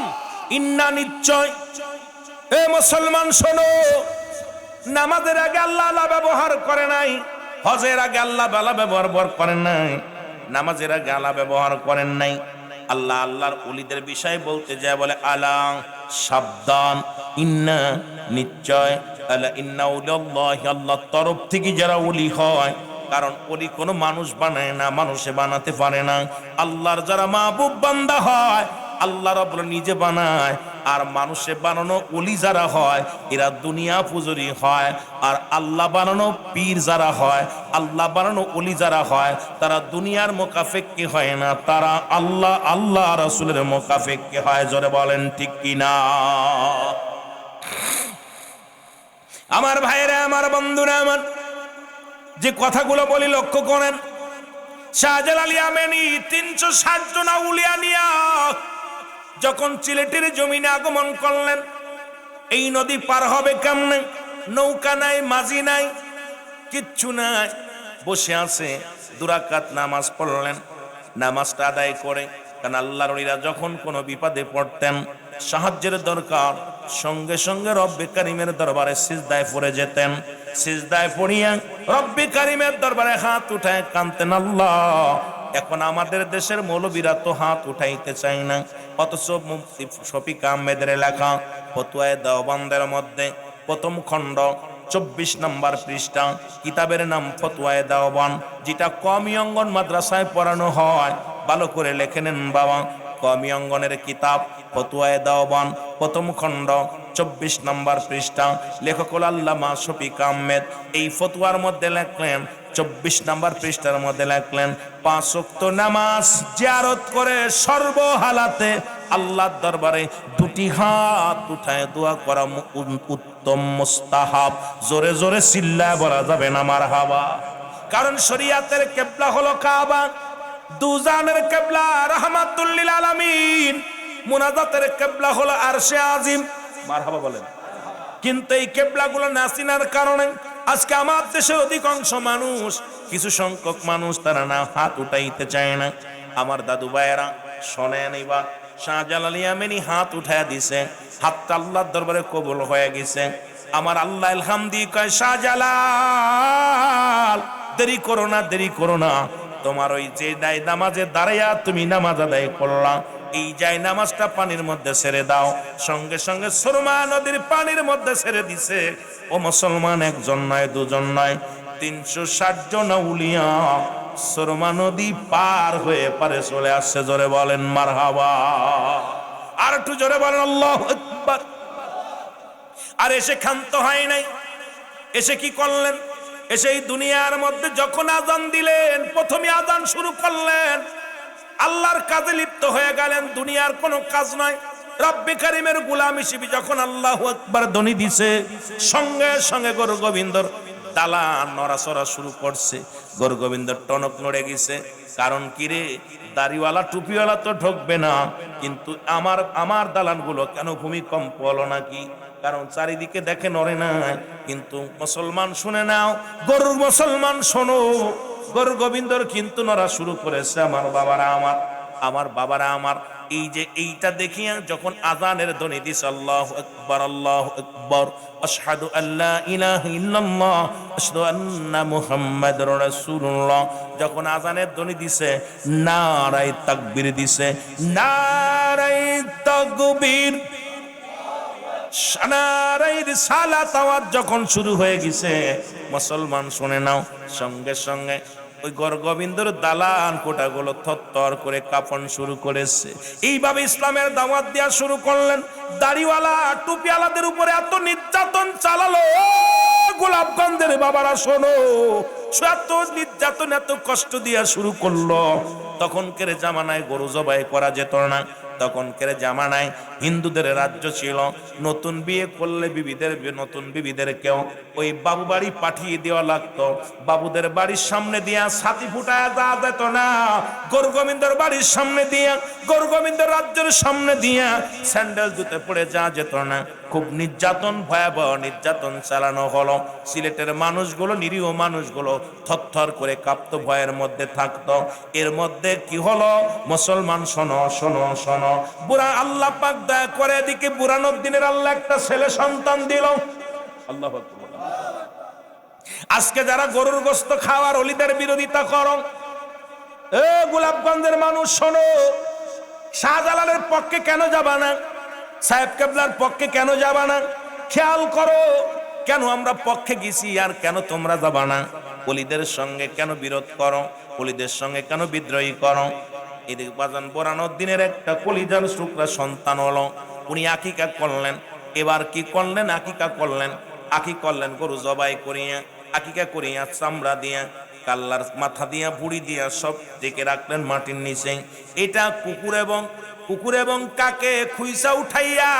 ইন্না, নিশ্চয়। এ মুসলমান শোনো, নামাজের আগে আল্লাহ আলা ব্যবহার করে নাই, হজের আগে আল্লাহ আলা ব্যবহার করেন নাই, নামাজের আগে আলা ব্যবহার করেন নাই। আল্লাহ আল্লাহর ওলিদের বিষয় বলতে যায় বলে আলা, সাবধান, ইন্না, নিশ্চয়, আলা ইন্না উলিল্লাহি, আল্লাহর তরফ থেকে যারা ওলি হয়, কারণ ওলি কোনো মানুষ বানায় না, মানুষে বানাতে পারে না। আল্লাহর যারা মাহবুব বান্দা হয় আল্লাহ রাব্বুল নিজে বানায়, আর মানুষে বানানো ওলি যারা হয় এরা দুনিয়া পুজোরি হয়। আর আল্লাহ বানানো পীর যারা হয়, আল্লাহ বানানো ওলি যারা হয়, তারা দুনিয়ার মোকাফেক্কি হয় না, তারা আল্লাহ আল্লাহ রাসূলের মোকাফেক্কি হয়। জোরে বলেন ঠিক কিনা? আমার ভাইরা, আমার বন্ধুরা, আমার যে কথাগুলো বলি লক্ষ্য করেন। শাহজালাল ইয়ামানি 360 জন আউলিয়া নিয়া যখন সিলেটের জমিনে আগমন করলেন, এই নদী পার হবে কেমনে? নৌকা নাই, মাঝি নাই, কিচ্ছু নাই, বসে আছে। 2 রাকাত নামাজ পড়লেন। নামাজটা আদায় করে, কারণ আল্লাহর ওলিরা যখন কোনো বিপদে পড়তেন, সাহায্যের দরকার, সঙ্গে সঙ্গে রব্বে কারিমের দরবারে সিজদায় পড়ে যেতেন। সিজদায় পড়িয়া রব্বে কারিমের দরবারে হাত উঠায় কাঁদতেন, আল্লাহ। এখন আমাদের দেশের মৌলবীরা তো হাত উঠাইতে চায় না, অথচ মুফতি শফিক আহমেদের লেখা ফতোয়ায়ে দেওবন্দের মধ্যে প্রথম খণ্ড 24 নম্বর পৃষ্ঠা, কিতাবের নাম ফতোয়ায়ে দেওবন্দ, যেটা কওমি অঙ্গন মাদ্রাসায় পড়ানো হয়। ভালো করে লেখে নেন বাবা, কওমি অঙ্গনের কিতাব ফতোয়ায়ে দেওবন্দ, প্রথম খণ্ড 24 নম্বর পৃষ্ঠা, লেখক হল আল্লামা শফিক আহমেদ। এই ফতোয়ার মধ্যে লেখলেন, 24 নম্বর পৃষ্ঠার মধ্যে লেখলেন, 5 ওয়াক্ত নামাজ জিয়ারত করে সর্বহালাতে আল্লাহর দরবারে 2টি হাত উঠায় দোয়া করা উত্তম মুস্তাহাব। জোরে জোরে চিল্লায় বলা যাবে না মারহাবা। কারণ শরীয়তের কিবলা হলো কাবা, দুজানের কিবলা রাহমাতুল লিল আলামিন, মুনাজাতের কিবলা হলো আরশে আজিম। মারহাবা বলেন। কিন্তু এই কিবলাগুলো না চিনার কারণে আজকে আমার দেশের অধিকাংশ মানুষ, কিছু সংখ্যক মানুষ, তারা না হাত উঠাইতে চায় না। আমার দাদু ভাইয়েরা শোনেন, এবার শাহজালাল ইয়ামানি হাত উঠায় দিছে, হাতটা আল্লাহর দরবারে কবুল হয়ে গেছে। আমার আল্লাহ আলহামদি কয়, শাহজালাল দেরি করো না, দেরি করো না, তোমার ওই যে নামাজে দাঁড়াইয়া তুমি নামাজ আদায় করলা, এই যাই নামাজটা পানির মধ্যে ছেড়ে দাও। সঙ্গে সঙ্গে সুরমা নদীর পানির মধ্যে ছেড়ে দিছে। ও মুসলমান, 1 জন নয়, 2 জন নয়, 360 জন আউলিয়া সুরমা নদী পার হয়ে পারে চলে আসছে। জোরে বলেন মারহাবা। আর একটু জোরে বলেন আল্লাহু আকবার। আর এসে ক্ষান্ত হয় নাই, এসে কি করলেন? এসে এই দুনিয়ার মধ্যে যখন আযান দিলেন, প্রথমে আযান শুরু করলেন, আল্লাহর কাজে লিপ্ত হয়ে গেলেন। দুনিয়ার কোনো কাজ নয়, রব্বে কারিমের গোলাম হিসেবে যখন আল্লাহু আকবার ধ্বনি দিছে, সঙ্গে সঙ্গে গরু গোবিন্দর ডালা নড়াচড়া শুরু করছে। গরু গোবিন্দর টনক নড়ে গেছে। কারণ কি রে, দাড়িওয়ালা টুপিওয়ালা তো ঢুকবে না, কিন্তু আমার দালানগুলো কেন ভূমিকম্প হলো নাকি? কারণ চারিদিকে দেখে নড়ে না। কিন্তু মুসলমান শুনে নাও, গরুর মুসলমান শোনো, গরু গোবিন্দর কিন্তু নড়া শুরু করেছে। আমার বাবারা, আমার বাবারা আমার, এই যে এইটা দেখিয়া যখন আযানের ধ্বনি দিছে, আল্লাহু আকবার, আল্লাহু আকবার, আশহাদু আল্লা ইলাহা ইল্লাল্লাহ, আশহাদু আন্না মুহাম্মাদুর রাসূলুল্লাহ, যখন আযানের ধ্বনি দিছে, নারায়ে তাকবীর দিছে, নারায়ে তাকবীর, নারায়ে রিসালাত আওয়াজ যখন শুরু হয়ে গেছে, মুসলমান শুনে নাও, সঙ্গে সঙ্গে ওই গর্গবিন্দর দালান কোটাগুলো থরথর করে কাঁপন শুরু করেছে। এইভাবে ইসলামের দাওয়াত দেওয়া শুরু করলেন। দাড়িওয়ালা টুপিওয়ালাদের উপরে এত নির্যাতন চালালো, গোলাপগঞ্জের বাবারা শোনো, এত নির্যাতন এত কষ্ট দিয়া শুরু করলো। তখনকার জামানায় গরু জবাই করা যেত না, তখনকার জামানায় হিন্দুদের রাজ্য ছিল। নতুন বিয়ে করলে নতুন বিবিদেরকেও ওই বাবু বাড়ি পাঠিয়ে দেওয়া লাগতো। বাবুদের বাড়ির সামনে দিয়া ছাতি ফুটায় দেওয়া যেত না, গৌরগোবিন্দর বাড়ির সামনে দিয়া, গৌরগোবিন্দর রাজ্যের সামনে দিয়া স্যান্ডেল জুতে পড়ে যাওয়া যেত না। খুব নির্যাতন, ভয়াবহ নির্যাতন চালানো হলো। সিলেটের মানুষগুলো, নিরীহ মানুষগুলো থরথর করে কাঁপতো, ভয়ের মধ্যে থাকতো। এর মধ্যে কি হলো? মুসলমান শোনো শোনো শোনো, বুড়া আল্লাহ পাক দয়া করে এদিকে বুরানুদ্দিনের আল্লাহ একটা ছেলে সন্তান দিল। আল্লাহু আকবার। আজকে যারা গরুর গোশত খাওয়ার অলিদের বিরোধিতা করো, এ গোলাপগঞ্জের মানুষ শোনো, শাহজালালের পক্ষে কেন যাবা না? সাহেব কেবলার পক্ষে কেন যাবা না? খেয়াল করো, কেন আমরা পক্ষে গেছি আর কেন তোমরা যাবা না? অলিদের সঙ্গে কেন বিরোধ করো? অলিদের সঙ্গে কেন বিদ্রোহী করো? এদিকে বাজান বুরানুদ্দিনের একটা কলিজার টুকরা সন্তান হলো, উনি আকিকা করলেন। এবার কি করলেন? আকিকা করলেন। আকিকা করলেন গরু জবাই করিয়া, আকিকা করিয়া চামড়া দিয়া, কাল্লার মাথা দিয়া, বুড়ি দিয়া সব ডেকে রাখলেন মাটির নিচে। এটা কুকুর এবং কাকে খুইসা উঠাইয়া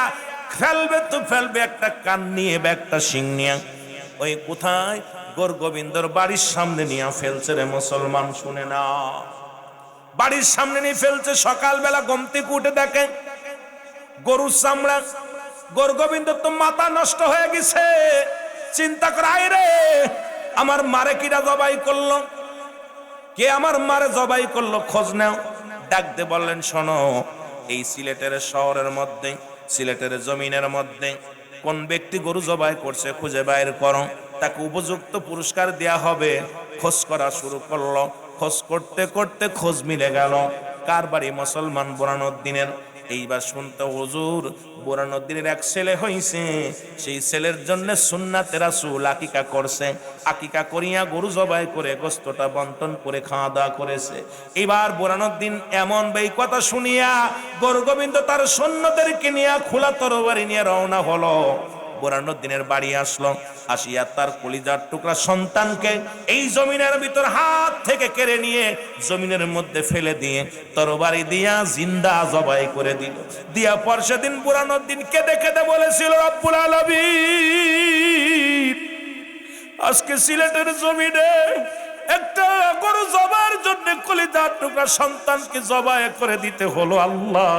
ফেলবে তো ফেলবে, একটা কান নিয়ে বা একটা শিং নিয়ে ওই কোথায় গৌরগোবিন্দর বাড়ির সামনে নিয়ে ফেলছে রে মুসলমান, শুনে না, বাড়ির সামনে নিয়ে ফেলছে। সকালবেলা ঘুম থেকে উঠে দেখে গরুর চামড়া। গৌরগোবিন্দ তো মাথা নষ্ট হয়ে গেছে, চিন্তা করে, আয় রে, আমার মারে কিরা জবাই করলো? কে আমার মারে জবাই করলো? খোঁজ নাও। ডাকতে বললেন, শোনো, এই সিলেটের শহরের মধ্যে, সিলেটের জমিনের মধ্যে কোন ব্যক্তি গরু জবাই করছে খুঁজে বাইর করো, তাকে উপযুক্ত পুরস্কার দেয়া হবে। খোঁজ করা শুরু করলো। খোঁজ করতে করতে খোঁজ মিলে গেল কার বাড়ি? মুসলমান বুরানুদ্দিনের। এইবার শুনতে, হুজুর, বুরানুদ্দিনের এক ছেলে হইছে, সেই ছেলের জন্য সুন্নাতে রাসূল আকিকা করছে। আকিকা করিয়া গরু জবাই করে গোশতটা বন্টন করে খাওয়া দাওয়া করেছে। এবার বুরানুদ্দিন এমন এই কথা শুনিয়া গৌরগোবিন্দ তার সৈন্যদেরকে নিয়ে খোলা তরবারি নিয়ে রওনা হলো। বুরানুদ্দিনের বাড়ি আসলো, আসিয়া তার কলিজার টুকরা সন্তানকে এই জমিনের ভিতর হাত থেকে কেড়ে নিয়ে জমিনের মধ্যে ফেলে দিয়ে তরবারি দিয়া জিন্দা জবাই করে দিল। দিয়া পর সেদিন বুরানুদ্দিন কেঁদে কেঁদে বলেছিল, রব্বুল আলামিন, আজকে সিলেটের জমিনে একটা গরু জবার জন্য কলিজার টুকরা সন্তানকে জবাই করে দিতে হলো। আল্লাহ,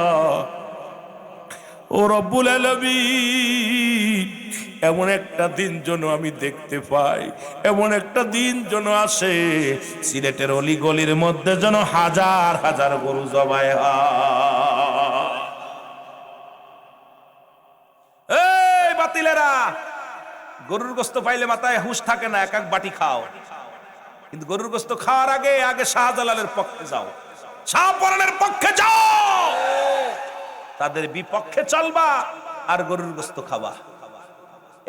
ও রব্বুল আলামিন, এমন একটা দিন যেন আমি দেখতে পাই, এমন একটা দিন যেন আসে সিলেটের অলি গলির মধ্যে যেন হাজার হাজার গরু জবাই হয়। এই বাতিলেরা, গরুর গোশত পাইলে মাথায় হুঁশ থাকে না, এক এক বাটি খাও, কিন্তু গরুর গোশত খাওয়ার আগে আগে শাহজালালের পক্ষে যাও, শাহপরানের পক্ষে যাও, তাদের বিপক্ষে চলবা আর গরুর গোশত খাবা।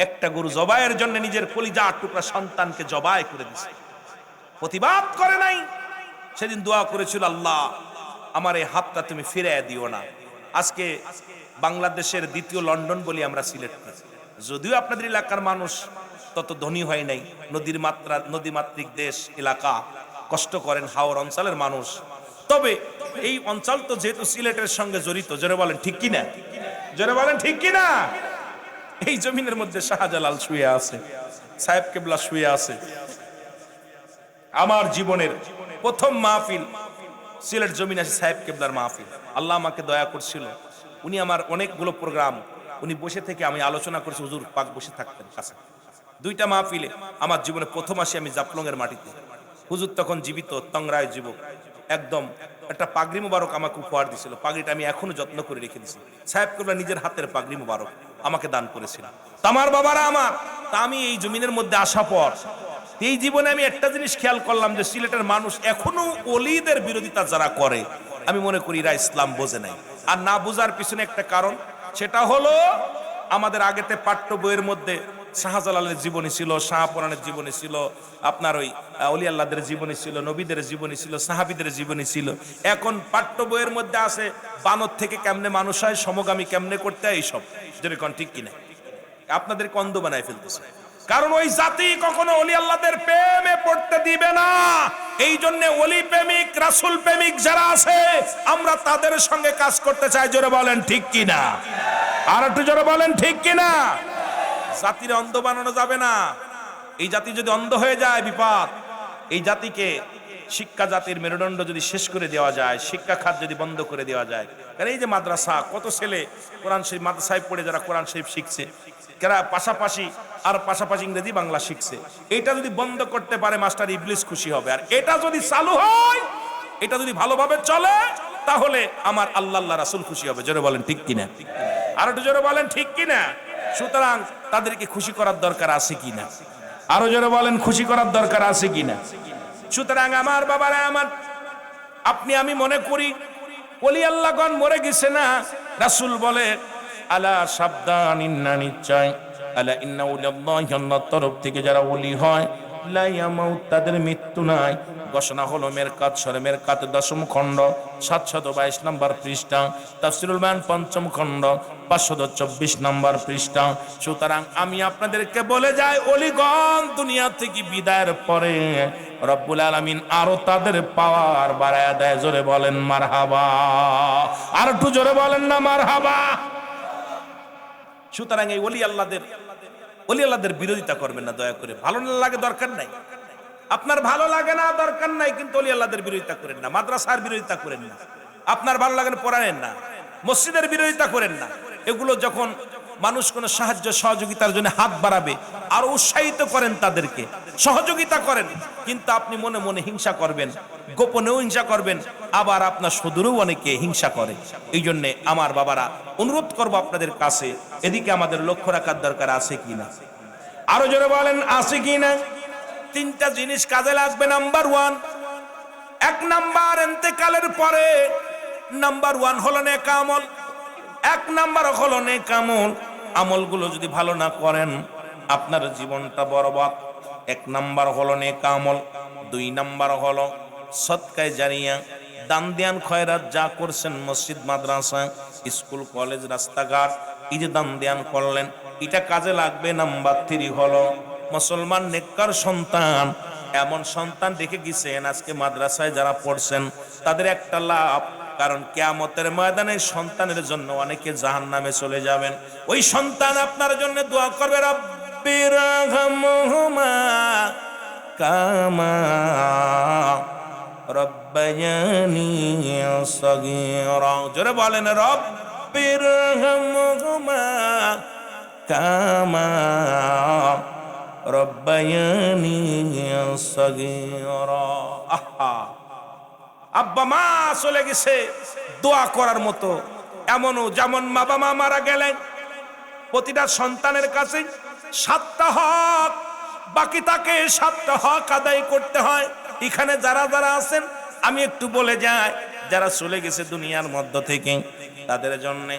একটা গরু জবাইয়ের জন্য নিজের কলিজা টুকরা সন্তানকে জবাই করে দিছে, প্রতিবাদ করে নাই। সেদিন দোয়া করেছিল, আল্লাহ, আমার এই হাতটা তুমি ফিরিয়ে দিও না। আজকে বাংলাদেশের দ্বিতীয় লন্ডন বলি আমরা সিলেটকে, যদিও আপনাদের এলাকার মানুষ তত ধনী হয় নাই, নদীমাতৃক দেশ এলাকা, কষ্ট করেন হাওর অঞ্চলের মানুষ, তবে এই অঞ্চল তো যেহেতু সিলেটের সঙ্গে জড়িত, জোরে বলেন ঠিক কিনা, জোরে বলেন ঠিক কিনা। এই জমিনের মধ্যে শাহজালাল শুয়ে আছে, সাহেব কেবলা শুয়ে আছে। আমার জীবনের প্রথম মাহফিল সিলেট জমিন আছে সাহেব কেবলার মাহফিল। আল্লাহ আমাকে দয়া করছিল, উনি আমার অনেকগুলো প্রোগ্রাম উনি বসে থেকে আমি আলোচনা করছি, হুজুর পাক বসে থাকতেন কাছে। দুইটা মাহফিলে আমার জীবনে প্রথম আসি আমি জাফলং এর মাটিতে। হুজুর তখন জীবিত, তংরায় যুবক, একদম একটা পাগড়ি মুবারক আমাকে উপহার দিছিল। পাগড়িটা আমি এখনো যত্ন করে রেখে দিছি। সাহেব কেবলা নিজের হাতের পাগড়ি মুবারক আমাকে দান করেছিল। আমার বাবারা আমার, তা আমি এই জমিনের মধ্যে আসা পর এই জীবনে আমি একটা জিনিস খেয়াল করলাম যে সিলেটের মানুষ এখনো ওলিদের বিরোধিতা যারা করে, আমি মনে করি এরা ইসলাম বোঝে নাই। আর না বোঝার পিছনে একটা কারণ, সেটা হলো আমাদের আগেতে পাঠ্য বইয়ের মধ্যে শাহজালালের জীবনী ছিল, শাহপুরাণের জীবনী ছিল, আপনার ওই অলি আল্লাহদের জীবনী ছিল, নবীদের জীবনী ছিল, সাহাবীদের জীবনী ছিল। এখন পাঠ্য বইয়ের মধ্যে আছে বানর থেকে কেমনে মানুষ হয়, সমগামী কেমনে করতে হয়, এইসব যেরকম ঠিক কিনা আপনাদের কন্দ বানায় ফেলতেছে। কারণ ওই জাতি কখনো অলি আল্লাহদের প্রেমে পড়তে দিবে না। এই জন্য অলি প্রেমিক, রাসূল প্রেমিক যারা আছে আমরা তাদের সঙ্গে কাজ করতে চাই। জোরে বলেন ঠিক কিনা, আর একটু জোরে বলেন ঠিক কিনা। জাতির অন্ধ বানানো যাবে না। এই জাতি যদি অন্ধ হয়ে যায় বিপদ। এই জাতিকে শিক্ষা জাতির মেরুদণ্ড যদি শেষ করে দেওয়া যায়, শিক্ষা খাত যদি বন্ধ করে দেওয়া যায়। কারণ এই যে মাদ্রাসা, কত ছেলে কোরআন শরীফ মাদ্রাসায় পড়ে যারা কোরআন শরীফ শিখছে, যারা পাশাপাশি ইংরেজি বাংলা শিখছে, এটা যদি বন্ধ করতে পারে মাস্টার ইবলিস খুশি হবে। আর এটা যদি চালু হয়, এটা যদি ভালোভাবে চলে, তাহলে আমার আল্লাহ রাসূল খুশি হবে। জোরে বলেন ঠিক কিনা, আর একটু জোরে বলেন ঠিক কিনা। সুতরাং তাদেরকে খুশি করার দরকার আছে কিনা, আরো জোরে বলেন খুশি করার দরকার আছে কিনা। সুতরাং আমার বাবারা আমার, আপনি আমি মনে করি ওলি আল্লাহগণ মরে গেছে না। রাসূল বলে আলা সাবধান, ইন্না নিশ্চয়, আলা ইন্না উলিয়াল্লাহি, আল্লাহর তরফ থেকে যারা ওলি হয়, লা ইয়ামাউত, তাদের মৃত্যু নাই। ঘোষণা হলো মেরকাত সূরা মেরকাত 10ম খণ্ড 722 নম্বর পৃষ্ঠা, তাফসীরুল বায়ান 5ম খণ্ড 524 নম্বর পৃষ্ঠা। সুতরাং আমি আপনাদেরকে বলে যাই, ওলিগণ দুনিয়া থেকে বিদায়ের পরে রব্বুল আলামিন আরো তাদের পাওয়ার বাড়ায় দেয়। জোরে বলেন মারহাবা, আর একটু জোরে বলেন না মারহাবা। সুতরাং এই ওলি আল্লাহদের বিরোধিতা করবেন না দয়া করে। ভালো না লাগে দরকার নাই, আপনার ভালো লাগে না দরকার নাই, কিন্তু ওলি আল্লাহদের বিরোধিতা করেন না, মাদ্রাসার বিরোধিতা করেন না, আপনার ভালো লাগে না পড়ানেন না, মসজিদের বিরোধিতা করেন না। এগুলো যখন মানুষ কোনো সাহায্য সহযোগিতার জন্য হাত বাড়াবে, আর উৎসাহিত করেন, তাদেরকে সহযোগিতা করেন, কিন্তু আপনি মনে মনে হিংসা করবেন, গোপনেও হিংসা করবেন, আবার আপনার সুদূরেও অনেকে হিংসা করে। এই জন্য আমার বাবারা অনুরোধ করবো আপনাদের কাছে, এদিকে আমাদের লক্ষ্য রাখার দরকার আছে কিনা, আরো জোরে বলেন আছে কিনা। তিনটা জিনিস কাজে লাগবে। নাম্বার 1, 1 নাম্বার ইন্তেকালের পরে নাম্বার 1 হলো নেক আমল। 1 নাম্বার হলো নেক আমল। আমলগুলো যদি ভালো না করেন আপনার জীবনটা বরবাদ। 1 নাম্বার হলো নেক আমল। 2 নাম্বার হলো সদকায়ে জারিয়া, দান ধ্যান খয়রাত যা করছেন, মসজিদ মাদ্রাসা স্কুল কলেজ রাস্তাঘাট, এই যে দান ধ্যান করলেন, এটা কাজে লাগবে। নাম্বার 3 হলো মুসলমান নেককার সন্তান। এমন সন্তান দেখে গেছেন আজকে মাদ্রাসায় যারা পড়ছেন তাদের একটা লাভ, কারণ কিয়ামতের ময়দানে সন্তানের জন্য অনেকে জাহান্নামে চলে যাবেন। ওই সন্তান আপনার জন্য দোয়া করবে, রব্বিরহামহুমা কামা রব্বায়ানি সগীরা। জোরে বলেন রব্বিরহামহুমা কামা রব্বায়ানি সগীরা। আহা, আব্বা মা চলে গেছে, দোয়া করার মতো এমনও, যেমন বাবা মা মারা গেলেন প্রতিটা সন্তানের কাছে 7টা হক বাকি থাকে, 7টা হক আদায় করতে হয়। এখানে যারা যারা আছেন আমি একটু বলে যাই, যারা চলে গেছে দুনিয়ার মধ্য থেকে তাদের জন্য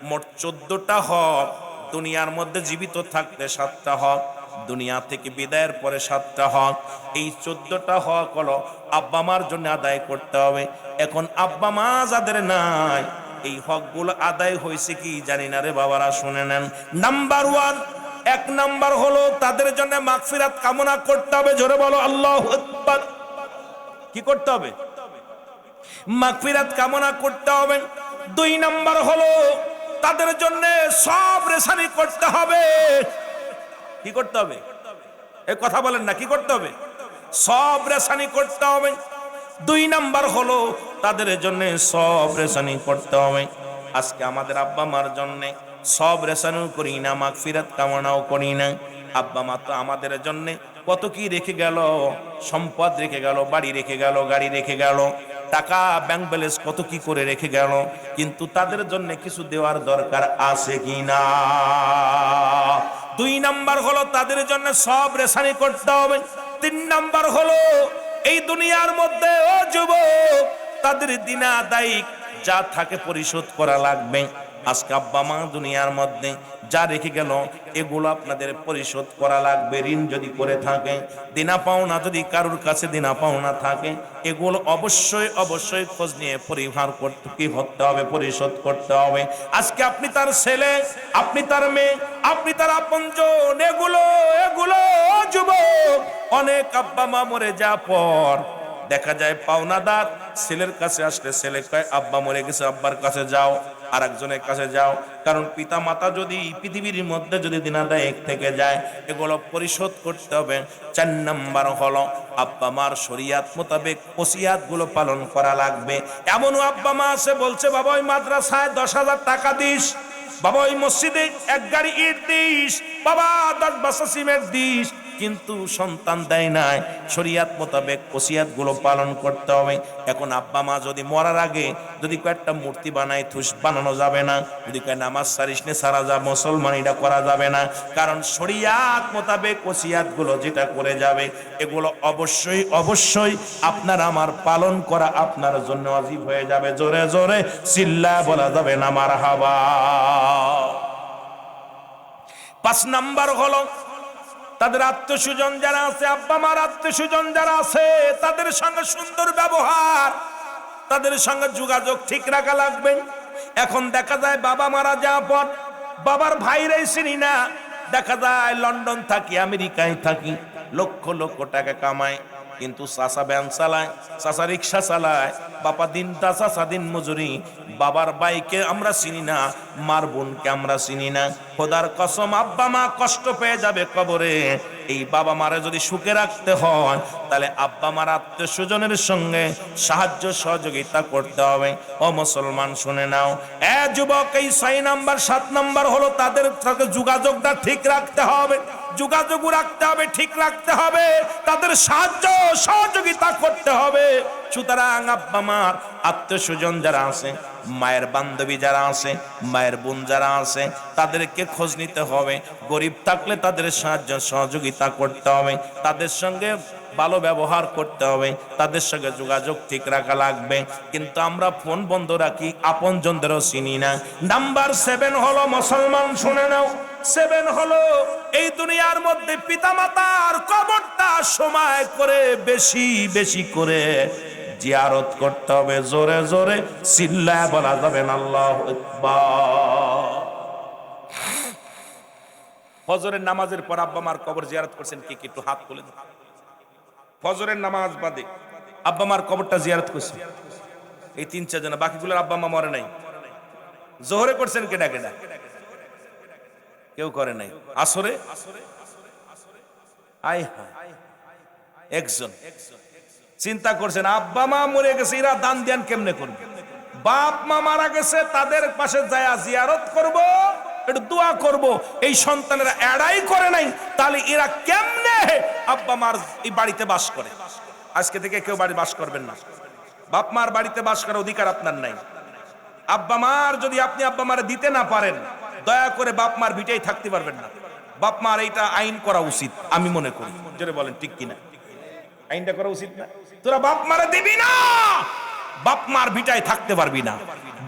মোট 14টা হক। দুনিয়ার মধ্যে জীবিত থাকতে 7টা হক, দুনিয়া থেকে বিদায়ের পরে 7টা হক। এই 14টা হক হলো আব্বা মার জন্য আদায় করতে হবে। এখন আব্বা মা যাদের নাই, এই হকগুলো আদায় হয়েছে কি জানি না রে বাবারা, শুনে নেন। নাম্বার 1, 1 নাম্বার হলো তাদের জন্য মাগফিরাত কামনা করতে হবে। জোরে বলো আল্লাহু আকবার। কি করতে হবে? মাগফিরাত কামনা করতে হবে। 2 নাম্বার হলো তাদের জন্য সব রেশানি করতে হবে। কি করতে হবে? এই কথা বলেন না, কি করতে হবে? সব রেশানি করতে হবে। 2 নাম্বার হলো তাদের জন্য সব রেশানি করতে হবে। আজকে আমাদের আব্বা মার জন্য সব রেশানিও করি না, মাগফিরাত কামনাও করি না। আব্বা মা তো আমাদের জন্য কত কি রেখে গেল, সম্পদ রেখে গেল, বাড়ি রেখে গেল, গাড়ি রেখে গেল, টাকা ব্যাংক ব্যালেন্স কত কি করে রেখে গেল, কিন্তু তাদের জন্য কিছু দেওয়ার দরকার আছে কিনা? 2 নাম্বার হলো তাদের জন্য সব রেশানি করতে হবে। 3 নাম্বার হলো এই দুনিয়ার মধ্যে ও যুবক, তাদের দিনা আদায় যা থাকে পরিশোধ করা লাগবে। আজকে আব্বা মা দুনিয়ার মধ্যে যা রেখে গেল এগুলো আপনাদের পরিশোধ করা লাগবে। ঋণ যদি করে থাকে, দেনা পাওনা যদি কারোর কাছে দেনা পাওনা থাকে, এগুলো অবশ্যই অবশ্যই খোঁজ নিয়ে পরিহার করতে হবে, পরিশোধ করতে হবে। আজকে আপনি তার ছেলে, আপনি তার মেয়ে, আপনি তার আপনজন, এগুলো যুবক, অনেক আব্বা মা মরে যাওয়ার পর দেখা যায় পাওনাদার ছেলের কাছে আসলে ছেলে কয় আব্বা মরে গেছে, আব্বার কাছে যাও, আর একজনের কাছে যাও। কারণ পিতা মাতা যদি পৃথিবীর মধ্যে যদি দিনাদায়ক থেকে যায়, এগুলো পরিশোধ করতে হবে। 4 নাম্বার হলো আব্বা মার শরিয়াত মোতাবেক ওসিয়াত গুলো পালন করা লাগবে। এমনও আব্বা মা আছে বলছে বাবা ওই মাদ্রাসায় 10,000 টাকা দিস, বাবা ওই মসজিদে 1 গাড়ি ইট দিস, বাবা 10 বস্তা সিমেন্ট দিস, কিন্তু সন্তান দেয় নাই। শরিয়াত মোতাবেক ওসিয়াত গুলো পালন করতে হবে। এখন আব্বা মা যদি মরার আগে যদি কয়েকটা মূর্তি বানায়, থুস বানানো যাবে না। যদি কয় নামাজ সারিস নে, সারা যা মুসলমান, এটা করা যাবে না। কারণ শরিয়াত মোতাবেক ওসিয়াত গুলো যেটা করে যাবে এগুলো অবশ্যই অবশ্যই আপনার আমার পালন করা আপনার জন্য ওয়াজিব হয়ে যাবে। জোরে জোরে চিল্লা বলা যাবে না মারহাবা। 5 নাম্বার হলো তাদের আত্মীয়স্বজন যারা আছে, আব্বা মার আত্মীয়স্বজন যারা আছে, তাদের সঙ্গে সুন্দর ব্যবহার, তাদের সঙ্গে যোগাযোগ ঠিক রাখা লাগবে। এখন দেখা যায় বাবা মারা যাওয়ার পর বাবার ভাইরাই চিনি না, দেখা যায় লন্ডন থাকি, আমেরিকায় থাকি, লক্ষ লক্ষ টাকা কামায়, কিন্তু চাচা ভ্যান চালায়, চাচা রিক্সা চালায়, বাবা দিনটা চাচা দিন মজুরি, বাবার বাইকে আমরা চিনি না, মার বোনকে আমরা চিনি না। খোদার কসম আব্বা মা কষ্ট পেয়ে যাবে কবরে। এই বাবা মারে যদি সুখে রাখতে হয় তাহলে আব্বা মার আত্মীয় স্বজনের সঙ্গে সাহায্য সহযোগিতা করতে হবে। ও মুসলমান শুনে নাও, যুবক, এই 6 নাম্বার 7 নাম্বার হলো তাদের সাথে যোগাযোগটা ঠিক রাখতে হবে, যোগাযোগ রাখতে হবে, ঠিক রাখতে হবে, তাদের সাহায্য সহযোগিতা করতে হবে। সুতরাং আব্বা মার আত্মীয় স্বজন যারা আছে, মায়ের বান্ধবী যারা আছে, মায়ের বোন যারা আছে, তাদেরকে খোঁজ নিতে হবে। গরিব থাকলে তাদের সাহায্য সহযোগিতা করতে হবে, তাদের সঙ্গে ভালো ব্যবহার করতে হবে, তাদের সঙ্গে যোগাযোগ ঠিক রাখা লাগবে। কিন্তু আমরা ফোন বন্ধ রাখি, আপনজনদেরও চিনি না। নাম্বার 7 হলো মুসলমান শুনে নাও, 7 হলো এই দুনিয়ার মধ্যে পিতামাতার কবরটা সময় করে বেশি বেশি করে জিয়ারত করতে হবে। জোরে জোরে চিল্লায় বলা যাবে না আল্লাহু আকবার। ফজরের নামাজের পর আব্বা মার কবর জিয়ারত করছেন কে কে? একটু হাত তুলে দিন। ফজরের নামাজ বাদে আব্বা মার কবরটা জিয়ারত করছেন এই 3-4 জন, বাকিগুলোর আব্বা মা মরে নাই। জোহরে করছেন কেডা কেডা? কেউ করে নাই। আসরে আয় হায়, একজন চিন্তা করছেন আব্বা মা মরে গেছে, এরা দান ধ্যান কেমনে করবে? বাপ মা মারা গেছে, তাদের পাশে যায়া জিয়ারত করব, একটু দোয়া করব। এই সন্তানেরা এড়াই করে নাই, তাহলে এরা কেমনে আব্বা মার এই বাড়িতে বাস করে? আজকে থেকে কেউ বাড়ি বাস করবেন না। বাপ মার বাড়িতে বাস করার অধিকার আপনার নাই। আব্বা মার যদি আপনি আব্বা মারে দিতে না পারেন, দয়া করে বাপ মার ভিটাই থাকতে পারবেন না। বাপ মার এইটা আইন করা উচিত আমি মনে করি। জোরে বলেন ঠিক কিনা? আইনটা করা উচিত না? তোরা বাপ মারে দিবি না, বাপ মার ভিটায় থাকতে পারবি না,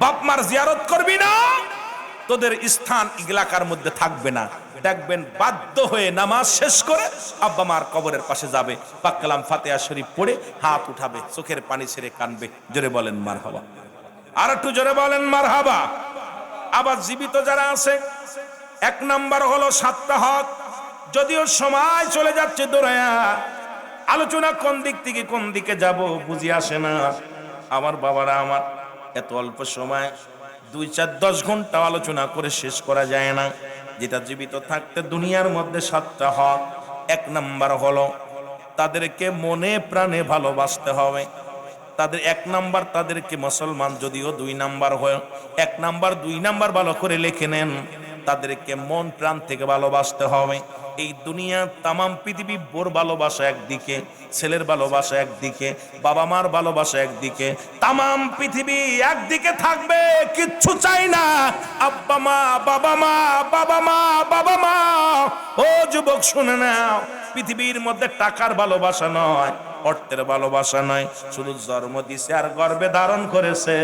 বাপ মার জিয়ারত করবি না, তোদের স্থান এলাকার মধ্যে থাকবে না। দেখবেন বাধ্য হয়ে নামাজ শেষ করে আব্বা মার কবরের পাশে যাবে, পাক কালাম ফাতিহা শরীফ পড়ে হাত উঠাবে, চোখের পানি ছেড়ে কানবে। জোরে বলেন মারহাবা। আর একটু জোরে বলেন মারহাবা। আবার জীবিত যারা আছে, 1 নাম্বার হলো 7টা হক। যদিও সময় চলে যাচ্ছে দৌড়ায়া, আলোচনা কোন দিক থেকে কোন দিকে যাব বুঝি আসে না। আমার বাবারা, আমার এত অল্প সময় 2-4-10 ঘন্টা আলোচনা করে শেষ করা যায় না। যেটা জীবিত থাকতে দুনিয়ার মধ্যে 7টা হক। 1 নাম্বার হলো তাদেরকে মনে প্রাণে ভালোবাসতে হবে। তাদের 1 নাম্বার তাদেরকে মুসলমান যদিও 2 নাম্বার হয়, 1 নাম্বার 2 নাম্বার ভালো করে লিখে নেন। তাদেরকে মন প্রাণ থেকে ভালোবাসতে হবে। এই দুনিয়া তামাম পৃথিবী বোর ভালোবাসা একদিকে, ছেলের ভালোবাসা একদিকে, বাবা মার ভালোবাসা একদিকে, তামাম পৃথিবী একদিকে থাকবে, কিচ্ছু চাই না। আব্বা মা, বাবা মা, বাবা মা, বাবা মা। ও যুবক শুনে নাও, পৃথিবীর মধ্যে টাকার ভালোবাসা নয়, অর্থের ভালোবাসা নয়, শুধু জন্ম দিছে আর গর্ভে ধারণ করেছে।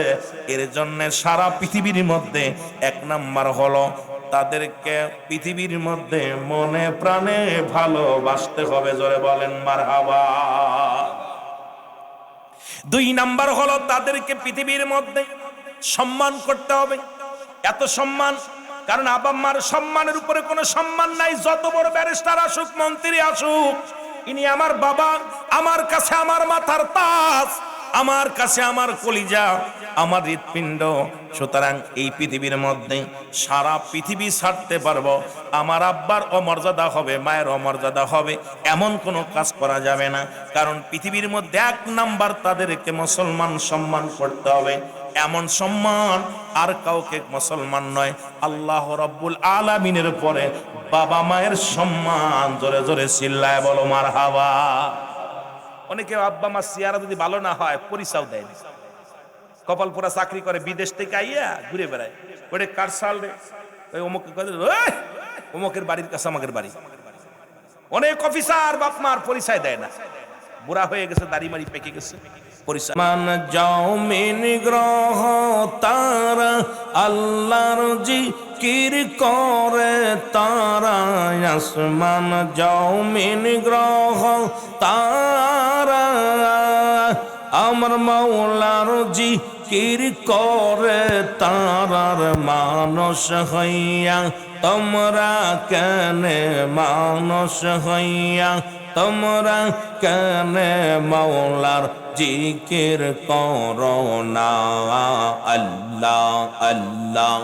এর জন্য সারা পৃথিবীর মধ্যে 1 নাম্বার হলো তাদেরকে পৃথিবীর মধ্যে মনে প্রাণে ভালোবাসতে হবে। জোরে বলেন মারহাবা। 2 নাম্বার হলো তাদেরকে পৃথিবীর মধ্যে সম্মান করতে হবে। এত সম্মান, কারণ আব্বা মার সম্মানের উপরে কোনো সম্মান নাই। যত বড় ব্যারিস্টার আসুক, মন্ত্রী আসুক, ইনি আমার বাবা, আমার কাছে আমার মাথার তাজ, আমার কাছে আমার কলিজা, আমার হৃৎপিণ্ড। সুতরাং এই পৃথিবীর মধ্যে সারা পৃথিবী ছাড়তে পারবো, আমার আব্বার অমর্যাদা হবে, মায়ের অমর্যাদা হবে, এমন কোনো কাজ করা যাবে না। কারণ পৃথিবীর মধ্যে 1 নাম্বার তাদেরকে মুসলমান সম্মান করতে হবে। এমন সম্মান আর কাউকে মুসলমান নয়, আল্লাহ রাব্বুল আলামিনের পরে বাবা মায়ের সম্মান। জোরে জোরে চিল্লায় বলো মারহাবা। অনেকে আব্বা মা চেহারা যদি ভালো না হয় পরিচয় দেয় না, কপাল পোড়া চাকরি করে, বিদেশ থেকে আইয়া ঘুরে বেড়ায়, ওরে কার সাল রে, ওই অমুকের বাড়ির কাছে আমাদের বাড়ি। অনেক অফিসার বাপ মার পরিচয় দেয় না, বুড়া হয়ে গেছে, দাড়ি মাড়ি পেকে গেছে, পরিচয়। মান যাও মিন গ্রহ তারা আল্লাহর জিকির করে তারা, আসমান যাও মিন গ্রহ তারা আমার মাওলার জিকির করে তারার, মানুষ হইয়া তোমরা কেনে, মানুষ হইয়া তোমরা কেনে মাওলার জিকির করো না। আল্লাহ আল্লাহ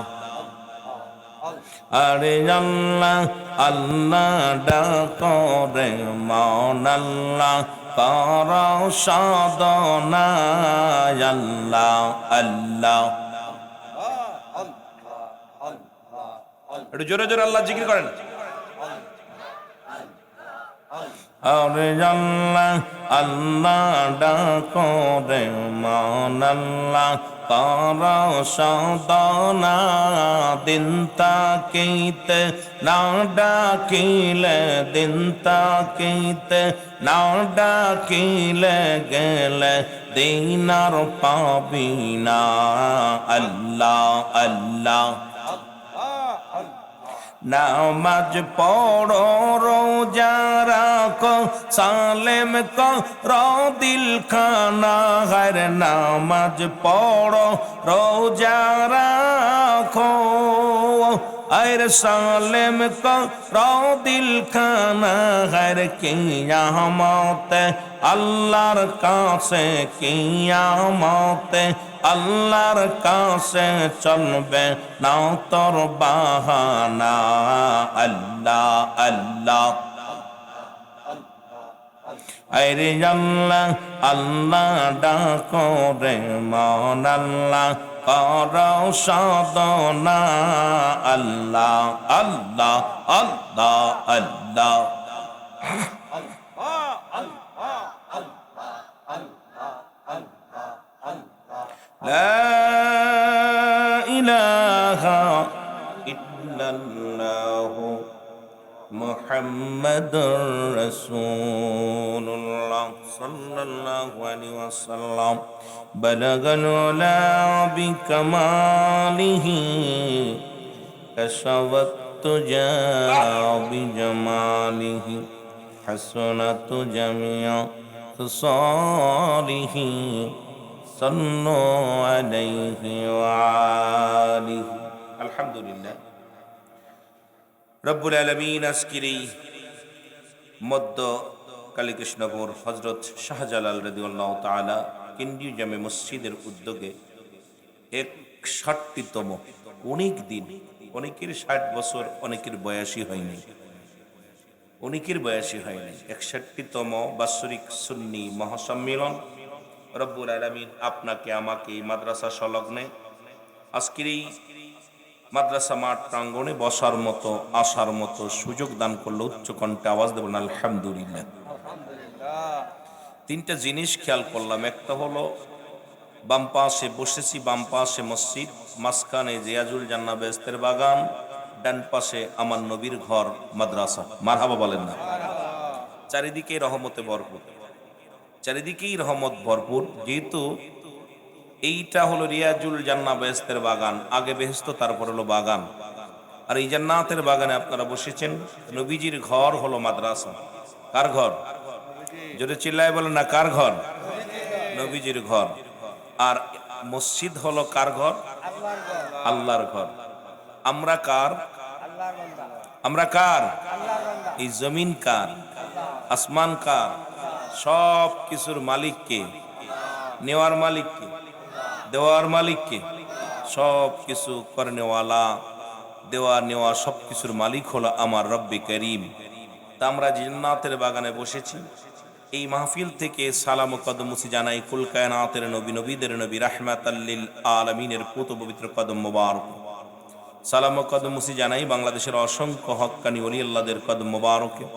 আরে আল্লাহ আল্লাহ ডাকো রে মন, আল্লাহ করো সাধনা। আল্লাহ আল্লাহ, একটু জোরে জোরে আল্লাহ জিকির করেন। আরে আল্লাহ আল্লাহ ডাকো রে মন, আল্লাহ করো সাধনা। দিন তাকিতে না ডাকিলে, দিন তাকিতে না ডাকিলে গেলে দিন আর পাবি না। আল্লাহ আল্লাহ, নামাজ পড়ো রোজা রাখো সালেম করো দিল খানা, হর নামাজ পড়ো রোজা রাখো আর সালেম করো দিল খানা, হর কিয়ামত আল্লাহর কাছে, কিয়ামত আল্লাহর কাছে চলবে না তোর বাহানা। আল্লাহ আল্লাহ আরে আল্লাহ আল্লাহ ডাকো রে মন, আল্লাহ করো সাধনা। আল্লাহ আল্লাহ আল্লাহ আল্লাহ লা ইলাহা ইল্লাল্লাহু মুহাম্মাদুর রাসূলুল্লাহ সাল্লাল্লাহু আলাইহি ওয়াসাল্লাম। বালাগাল উলা বিকামালিহি কাশাওয়াত তুজা বিজামালিহি, হাসানাতু জামিআ খিসালিহি, সাল্লু আলাইহি ওয়া আলিহি। আলহামদুলিল্লাহ রব্বুল আলামিন আজকের এই মধ্য কালীকৃষ্ণপুর হযরত শাহজালাল রাদিয়াল্লাহু তাআলা কেন্দ্রীয় জামে মসজিদের উদ্যোগে 61তম, অনেক দিন, অনেকের 60 বছর, অনেকের 82 হয়নি, অনেকের 82 হয়নি, 61তম বাৎসরিক সুন্নি মহাসম্মেলন। রব্বুল আলামিন আপনাকে আমাকে এই মাদ্রাসা সংলগ্নে আজকের এই মাদ্রাসা মাঠ প্রাঙ্গণে বসার মতো, আসার মতো সুযোগ দান করলো। উচ্চ কণ্ঠে আওয়াজ দেবেন আলহামদুলিল্লাহ। 3টা জিনিস খেয়াল করলাম। একটা হলো বাম পাশে বসেছি, বাম পাশে মসজিদ, মাঝখানে জিয়াজুল জান্না বেহেশতের বাগান, ডান পাশে আমার নবীর ঘর মাদ্রাসা। মারহাবা বলেন না? চারিদিকে রহমতে বরকত, চারিদিকেই রহমত ভরপুর। যেহেতু এইটা হলো রিয়াজুল জান্নাহ, বেহেশতের বাগান, আগে বেহেশত তারপর হলো বাগান। আর এই জান্নাতের বাগানে আপনারা বসেছেন। নবীজির ঘর হলো মাদ্রাসা। কার ঘর? জোরে চিল্লায় বলেন না, কার ঘর? নবীজির ঘর। আর মসজিদ হলো কার ঘর? আল্লাহর ঘর। আমরা কার? আমরা কার? এই জমিন কার? আসমান কার? সব কিছুর মালিক কে? নেওয়ার মালিক কে? দেওয়ার মালিক কে? সব কিছু করনেওয়ালা, দেওয়া নেওয়া সব কিছুর মালিক হলো আমার রব্বে করিম। তা আমরা জান্নাতের বাগানে বসেছি। এই মাহফিল থেকে সালাম ও কদমুসি জানাই কুল কায়নাতের নবী, নবীদের নবী, রাহমাতাল লিল আলামিনের পুত পবিত্র কদম মোবারক। সালাম ও কদমুসি জানাই বাংলাদেশের অসংখ্য হক্কানি ওলি আল্লাহদের কদম মোবারকে।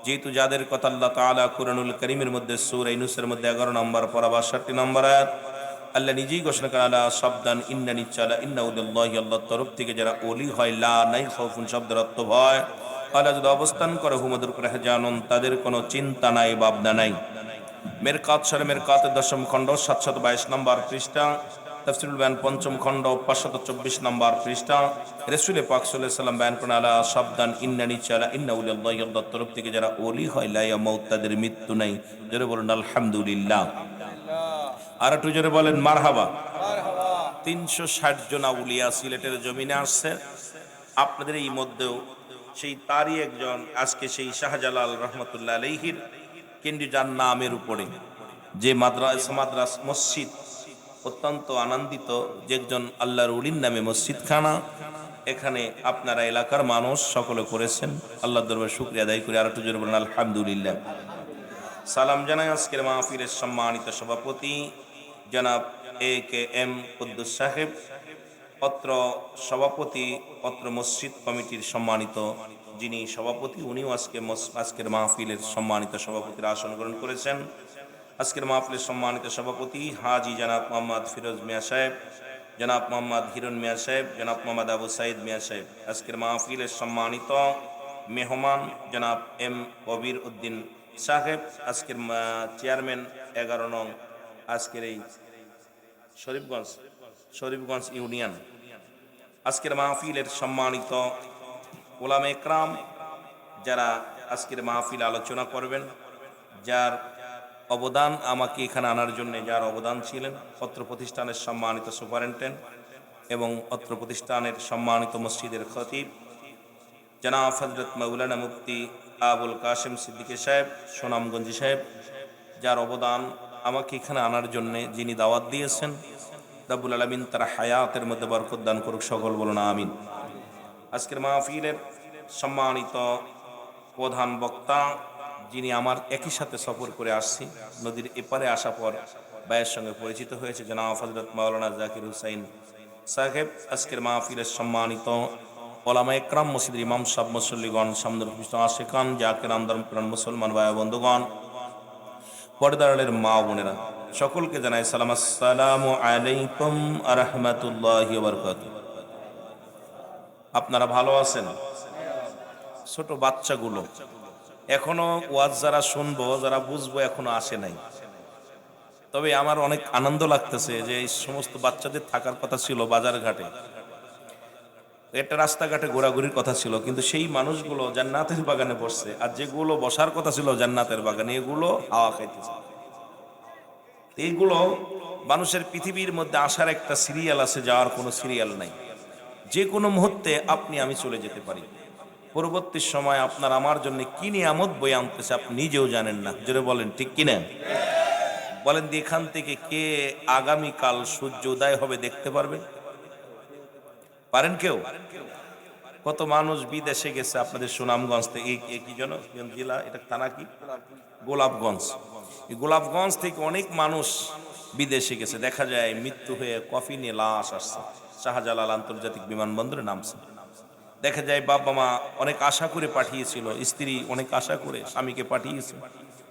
যেহেতু যাদের কথা আল্লাহ তাআলা কুরআনুল কারীমের মধ্যে সূরা ইউনূসের মধ্যে 11 নম্বর পারা 62 নম্বর আয়াত আল্লাহ নিজেই ঘোষণা করেন, আলা সাবধান ইন্নানি চালা ইন্নাউলিল্লাহি, আল্লাহর তরফ থেকে যারা ওলি হয়, লা নাই খাউফুন শব্দের অর্থ ভয়, আল্লাহ যদি অবস্থান করে হুমদুর করে জানুন, তাদের কোনো চিন্তা নাই, ভাবনা নাই। মেরকাত সরে মেরকাতের 10ম খণ্ড 722 নম্বর পৃষ্ঠা, তাফসীরুল বায়ান 5ম খণ্ড 524 নম্বর পৃষ্ঠা। রাসূল পাক সাল্লাল্লাহু আলাইহি ওয়াসাল্লাম বয়ান করেন, আলা সাবধান ইন্নানি চালা ইন্নাউলিল্লাহি, আল্লাহর তরফ থেকে যারা ওলি হয়, লা ইয়ামুত, তাদের মৃত্যু নাই। জোরে বলুন আলহামদুলিল্লাহ। আর একটু জোরে বলেন মারহাবা। 360 জন আউলিয়া সিলেটের জমিনে আসছে। আপনাদের এই মধ্যেও সেই তারই একজন, আজকে সেই শাহজালাল রহমতুল্লাহ আলাইহির কেন্দ্রীয় নামের উপরে যে মাদ্রাস মসজিদ, অত্যন্ত আনন্দিত যে একজন আল্লাহর উলির নামে মসজিদ খানা এখানে আপনারা এলাকার মানুষ সকলে করেছেন। আল্লাহর দরবারে শুকরিয়া আদায় করে আর একটু জোরে বলেন আলহামদুলিল্লাহ। সালাম জানাই আজকের মাহফিলের সম্মানিত সভাপতি জনাব AKM কুদ্দুস সাহেব, পত্র সভাপতি, পত্র মসজিদ কমিটির সম্মানিত যিনি সভাপতি, উনিও আজকের মাহফিলের সম্মানিত সভাপতির আসন গ্রহণ করেছেন। আজকের মাহফিলের সম্মানিত সভাপতি হাজি জনাব মোহাম্মদ ফিরোজ মিয়া সাহেব, জনাব মোহাম্মদ হিরণ মিয়া সাহেব, জনাব মোহাম্মদ আবু সাইদ মিয়া সাহেব। আজকের মাহফিলের সম্মানিত মেহমান জনাব M কবির উদ্দিন সাহেব, আজকের চেয়ারম্যান 11 নং আজকের এই শরীফগঞ্জ ইউনিয়ন। আজকের মাহফিলের সম্মানিত ওলামা একরাম যারা আজকের মাহফিল আলোচনা করবেন, যার অবদান আমাকে এখানে আনার জন্য যার অবদান ছিলেন, পত্র প্রতিষ্ঠানের সম্মানিত সুপারিনটেন্ডেন্ট এবং পত্র প্রতিষ্ঠানের সম্মানিত মসজিদের খতিব জনাব হযরত মাওলানা মুফতি আবুল কাশেম সিদ্দিকী সাহেব, সুনামগঞ্জি সাহেব, যার অবদান আমাকে এখানে আনার জন্য যিনি দাওয়াত দিয়েছেন, রব্বুল আলামিন তার হায়াতের মধ্যে বরকত দান করুক, সকল বলুন আমিন। আজকের মাহফিলের সম্মানিত প্রধান বক্তা যিনি আমার একই সাথে সফর করে আসছি, নদীর এপারে আসা পর ভাইয়ের সঙ্গে পরিচিত হয়েছে, জনাব হযরত মাওলানা জাকির হুসাইন সাহেব। আজকের মাহফিলের সম্মানিত ওলামা একরাম, মসজিদের ইমাম সাহেব, মুসল্লিগণ, সামনের আশিকান, জাকির আমদার প্রাণ মুসলমান ভাই বন্ধুগণ, পর্দারের মা বোনেরা, সকলকে জানাই সালাম, আসসালামু আলাইকুম ওয়া রাহমাতুল্লাহি ওয়া বারাকাতুহু। আপনারা ভালো আছেন? ছোট বাচ্চাগুলো এখনো ওয়াজ যারা শুনবো, যারা বুঝবো, এখনো আসে নাই। তবে আমার অনেক আনন্দ লাগতেছে যে এই সমস্ত বাচ্চাদের থাকার কথা ছিল বাজার ঘাটে, একটা রাস্তাঘাটে ঘোরাঘুরির কথা ছিল, কিন্তু সেই মানুষগুলো জান্নাতের বাগানে বসছে। আর যেগুলো বসার কথা ছিল জান্নাতের বাগানে, এগুলো হাওয়া খাইতেছে। এইগুলো মানুষের পৃথিবীর মধ্যে আসার একটা সিরিয়াল আছে, যাওয়ার কোনো সিরিয়াল নাই। যে কোনো মুহূর্তে আপনি আমি চলে যেতে পারি। পরবর্তী সময় আপনার আমার জন্য কি নিয়ামত বয়ে আনতেছে আপনি নিজেও জানেন না। জোরে বলেন ঠিক কিনা? বলেন এখান থেকে কে আগামীকাল সূর্য উদয় হবে দেখতে পারবে? পারেন কেউ? কত মানুষ বিদেশে গেছে আপনাদের সুনামগঞ্জ থেকে, কি যেন জেলা, এটা থানা কি? গোলাপগঞ্জ। এই গোলাপগঞ্জ থেকে অনেক মানুষ বিদেশে গেছে, দেখা যায় মৃত্যু হয়ে কফিনে লাশ আসছে, শাহজালাল আন্তর্জাতিক বিমানবন্দরে নামছে। দেখা যায় বাবা মা অনেক আশা করে পাঠিয়েছিল, স্ত্রী অনেক আশা করে স্বামীকে পাঠিয়েছে,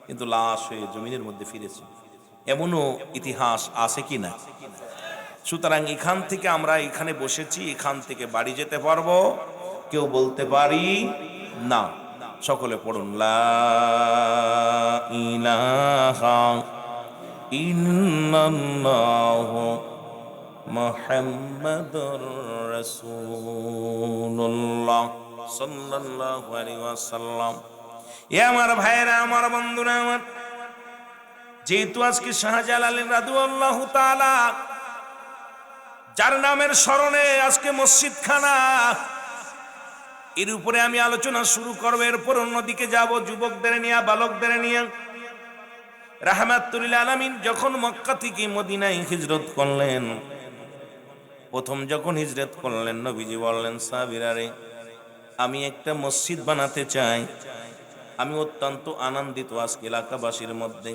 কিন্তু লাশ হয়ে জমিনের মধ্যে ফিরেছে। এমনও ইতিহাস আছে কি না? সুতরাং এখান থেকে আমরা এখানে বসেছি, এখান থেকে বাড়ি যেতে পারবো কেউ বলতে পারি না। সকলে পড়ুন লা ইলাহা ইন্নাল্লাহু মুহাম্মাদুর রাসূলুল্লাহ সাল্লাল্লাহু আলাইহি ওয়াসাল্লাম। এ আমার ভাইরা, আমার বন্ধুরা, আমার যেহেতু আজকে শাহজালাল রাদিয়াল্লাহু তাআলা যার নামের স্মরণে আজকে মসজিদখানা, এর উপরে আমি আলোচনা শুরু করবো। এরপর অন্যদিকে যাব, যুবকদের নিয়ে, বালকদের নিয়ে। রাহমাতুল লিল আলামিন যখন মক্কা থেকে মদিনায় হিজরত করলেন, প্রথম যখন হিজরত করলেন, নবীজি বললেন, সাহাবীরা রে, আমি একটা মসজিদ বানাতে চাই। আমি অত্যন্ত আনন্দিত আজকে এলাকাবাসীর মধ্যে,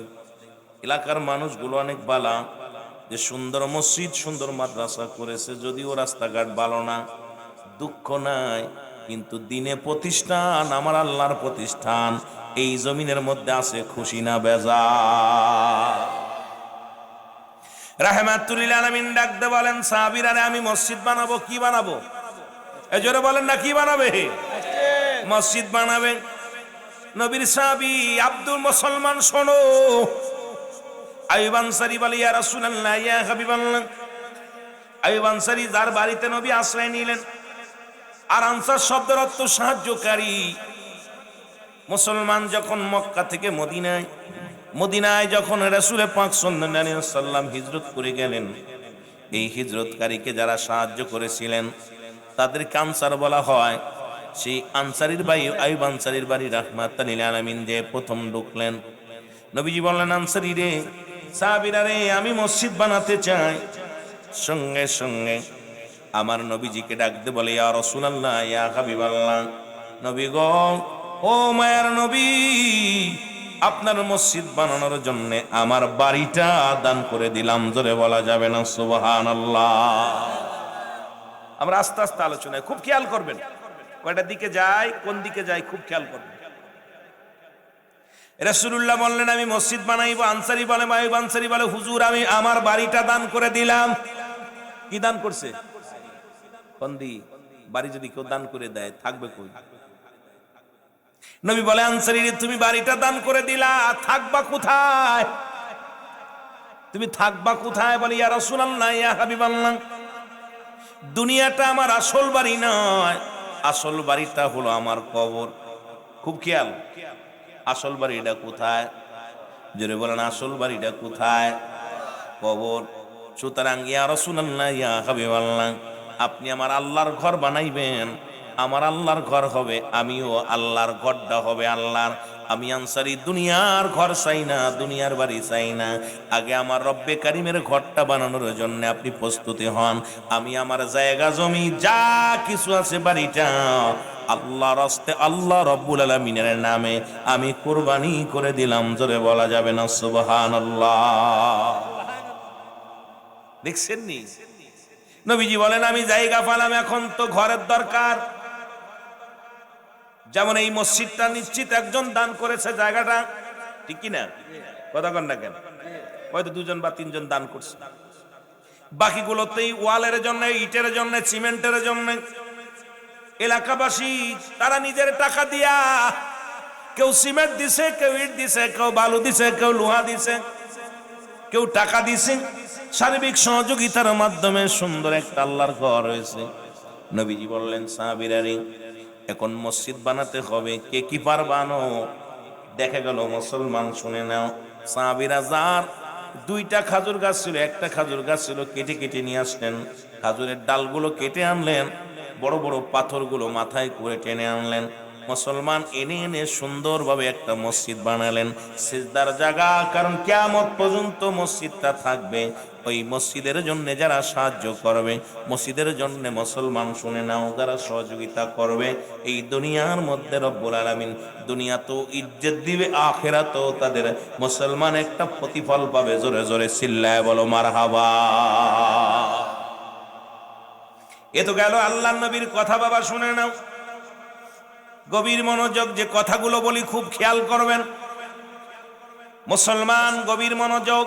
এলাকার মানুষগুলো অনেক বালা, যে সুন্দর মসজিদ, সুন্দর মাদ্রাসা করেছে। যদিও রাস্তাঘাট ভালো না, দুঃখ নাই, কিন্তু দিনে প্রতিষ্ঠান, আমার আল্লাহর প্রতিষ্ঠান এই জমিনের মধ্যে আছে, খুশি না বেজার? রাহমাতুল লিল আলামিন ডাকতে বলেন, সাহাবীরা রে, আমি মসজিদ বানাবো। কি বানাবো? এই জোরে বলেন না, কি বানাবে? মসজিদ বানাবে। নবীর সাহাবী আব্দুল মুসলমান, শোনো। আইয়ুব আনসারী বলে, ইয়া রাসূলুল্লাহ, ইয়া হাবিবাল্লাহ। আইয়ুব আনসারী যার বাড়িতে নবী আশ্রয় নিলেন, আর আনসার শব্দের অর্থ সাহায্যকারী। মুসলমান যখন মক্কা থেকে মদিনায় যখন রাসূল পাক সাল্লাল্লাহু আলাইহি ওয়াসাল্লাম হিজরত করে গেলেন, এই হিজরতকারীকে যারা সাহায্য করেছিলেন তাদেরকে আনসার বলা হয়। সেই আনসারীর ভাই আইয়ুব আনসারীর বাড়ি রাহমাতুল লিল আলামিন যে প্রথম ঢুকলেন, নবীজি বললেন, আনসারী রে, সাহাবীরা রে, আমি মসজিদ বানাতে চাই। সঙ্গে সঙ্গে আমার নবীজিকে ডাকতে বলে, ইয়া রাসূলুল্লাহ, ইয়া হাবিবাল্লাহ, নবী গো, ও মায়ার নবী, আপনার মসজিদ বানানোর জন্য আমার বাড়িটা দান করে দিলাম। জোরে বলা যাবে না সুবহানাল্লাহ? আমরা আস্তে আস্তে আলোচনায় খুব খেয়াল করবেন, কয়টা দিকে যায়, কোন দিকে যায়, খুব খেয়াল করবেন। রাসূলুল্লাহ বললেন, আমি মসজিদ বানাইবো। আনসারী বলে, আইয়ুব আনসারী বলে, হুজুর, আমি আমার বাড়িটা দান করে দিলাম। কি দান করছে? বন্দি বাড়ি যদি কেউ দান করে দেয়, থাকবে কই? নবী বলে, আনসারী রে, তুমি বাড়িটা দান করে দিলা, থাকবা কোথায়? তুমি থাকবা কোথায়? বলে, ইয়া রাসূলুল্লাহ, ইয়া হাবিবাল্লাহ, দুনিয়াটা আমার আসল বাড়ি নয়, আসল বাড়িটা হলো আমার কবর। খুব খেয়াল, আসল বাড়িটা কোথায়? জোরে বলেন, আসল বাড়িটা কোথায়? কবর। সুতরাং ইয়া রাসূলুল্লাহ, ইয়া হাবিবাল্লাহ, আপনি আমার আল্লাহর ঘর বানাইবেন, আমার আল্লাহর ঘর হবে, আমিও আল্লাহর ঘরটা হবে আল্লাহর। আমি আনসারী দুনিয়ার ঘর চাই না, দুনিয়ার বাড়ি চাই না। আগে আমার রব্বে কারিমের ঘরটা বানানোর জন্য আপনি প্রস্তুতি হন। আমি আমার জায়গা জমি যা কিছু আছে, বাড়িটা আল্লাহর হস্তে, আল্লাহ রব্বুল আলামিনের নামে আমি কুরবানি করে দিলাম। জোরে বলা যাবে না সুবহানাল্লাহ? দেখছেন নি? নবীজি বলেন, আমি জায়গা পেলাম, এখন তো ঘরের দরকার। যেমন এই মসজিদটা নিশ্চিত একজন দান করেছে জায়গাটা, ঠিক কি না? কথা কন না কেন? হয়তো দুজন বা তিনজন দান করছে, বাকিগুলোতেই ওয়ালের জন্য, ইটের জন্য, সিমেন্টের জন্য এলাকাবাসী তারা নিজের টাকা দিয়া, কেউ সিমেন্ট দিছে, কেউ ইট দিছে, কেউ বালু দিছে, কেউ লোহা দিছে, কেউ টাকা দিছে। সার্বিক সহযোগিতার মাধ্যমে সুন্দর একটা আল্লাহর ঘর হয়েছে। নবীজি বললেন, সাহাবীরা রে, এখন মসজিদ বানাতে হবে, কে কি পারবানো? দেখা গেল মুসলমান, শুনে নাও, সাহাবীরা যার দুইটা খাজুর গাছ ছিল, একটা খাজুর গাছ ছিল, কেটে কেটে নিয়ে আসলেন, খাজুরের ডালগুলো কেটে আনলেন, বড় বড় পাথরগুলো মাথায় করে টেনে আনলেন। মুসলমান এনে এনে সুন্দরভাবে একটা মসজিদ বানালেন, সিজদার জায়গা। কারণ কিয়ামত পর্যন্ত মসজিদটা থাকবে। ওই মসজিদের জন্য যারা সাহায্য করবে, মসজিদের জন্য মুসলমান, শুনে নাও, যারা সহযোগিতা করবে, এই দুনিয়ার মধ্যে রব্বুল আলামিন দুনিয়া তো ইজ্জত দিবে, আখিরাতেও তাদের মুসলমান একটা প্রতিফল পাবে। জোরে জোরে চিল্লায় বলো মারহাবা। এ তো গেল আল্লাহর নবীর কথা। বাবা শুনে নাও, গভীর মনোযোগ, যে কথাগুলো বলি খুব খেয়াল করবেন। মুসলমান, গভীর মনোযোগ।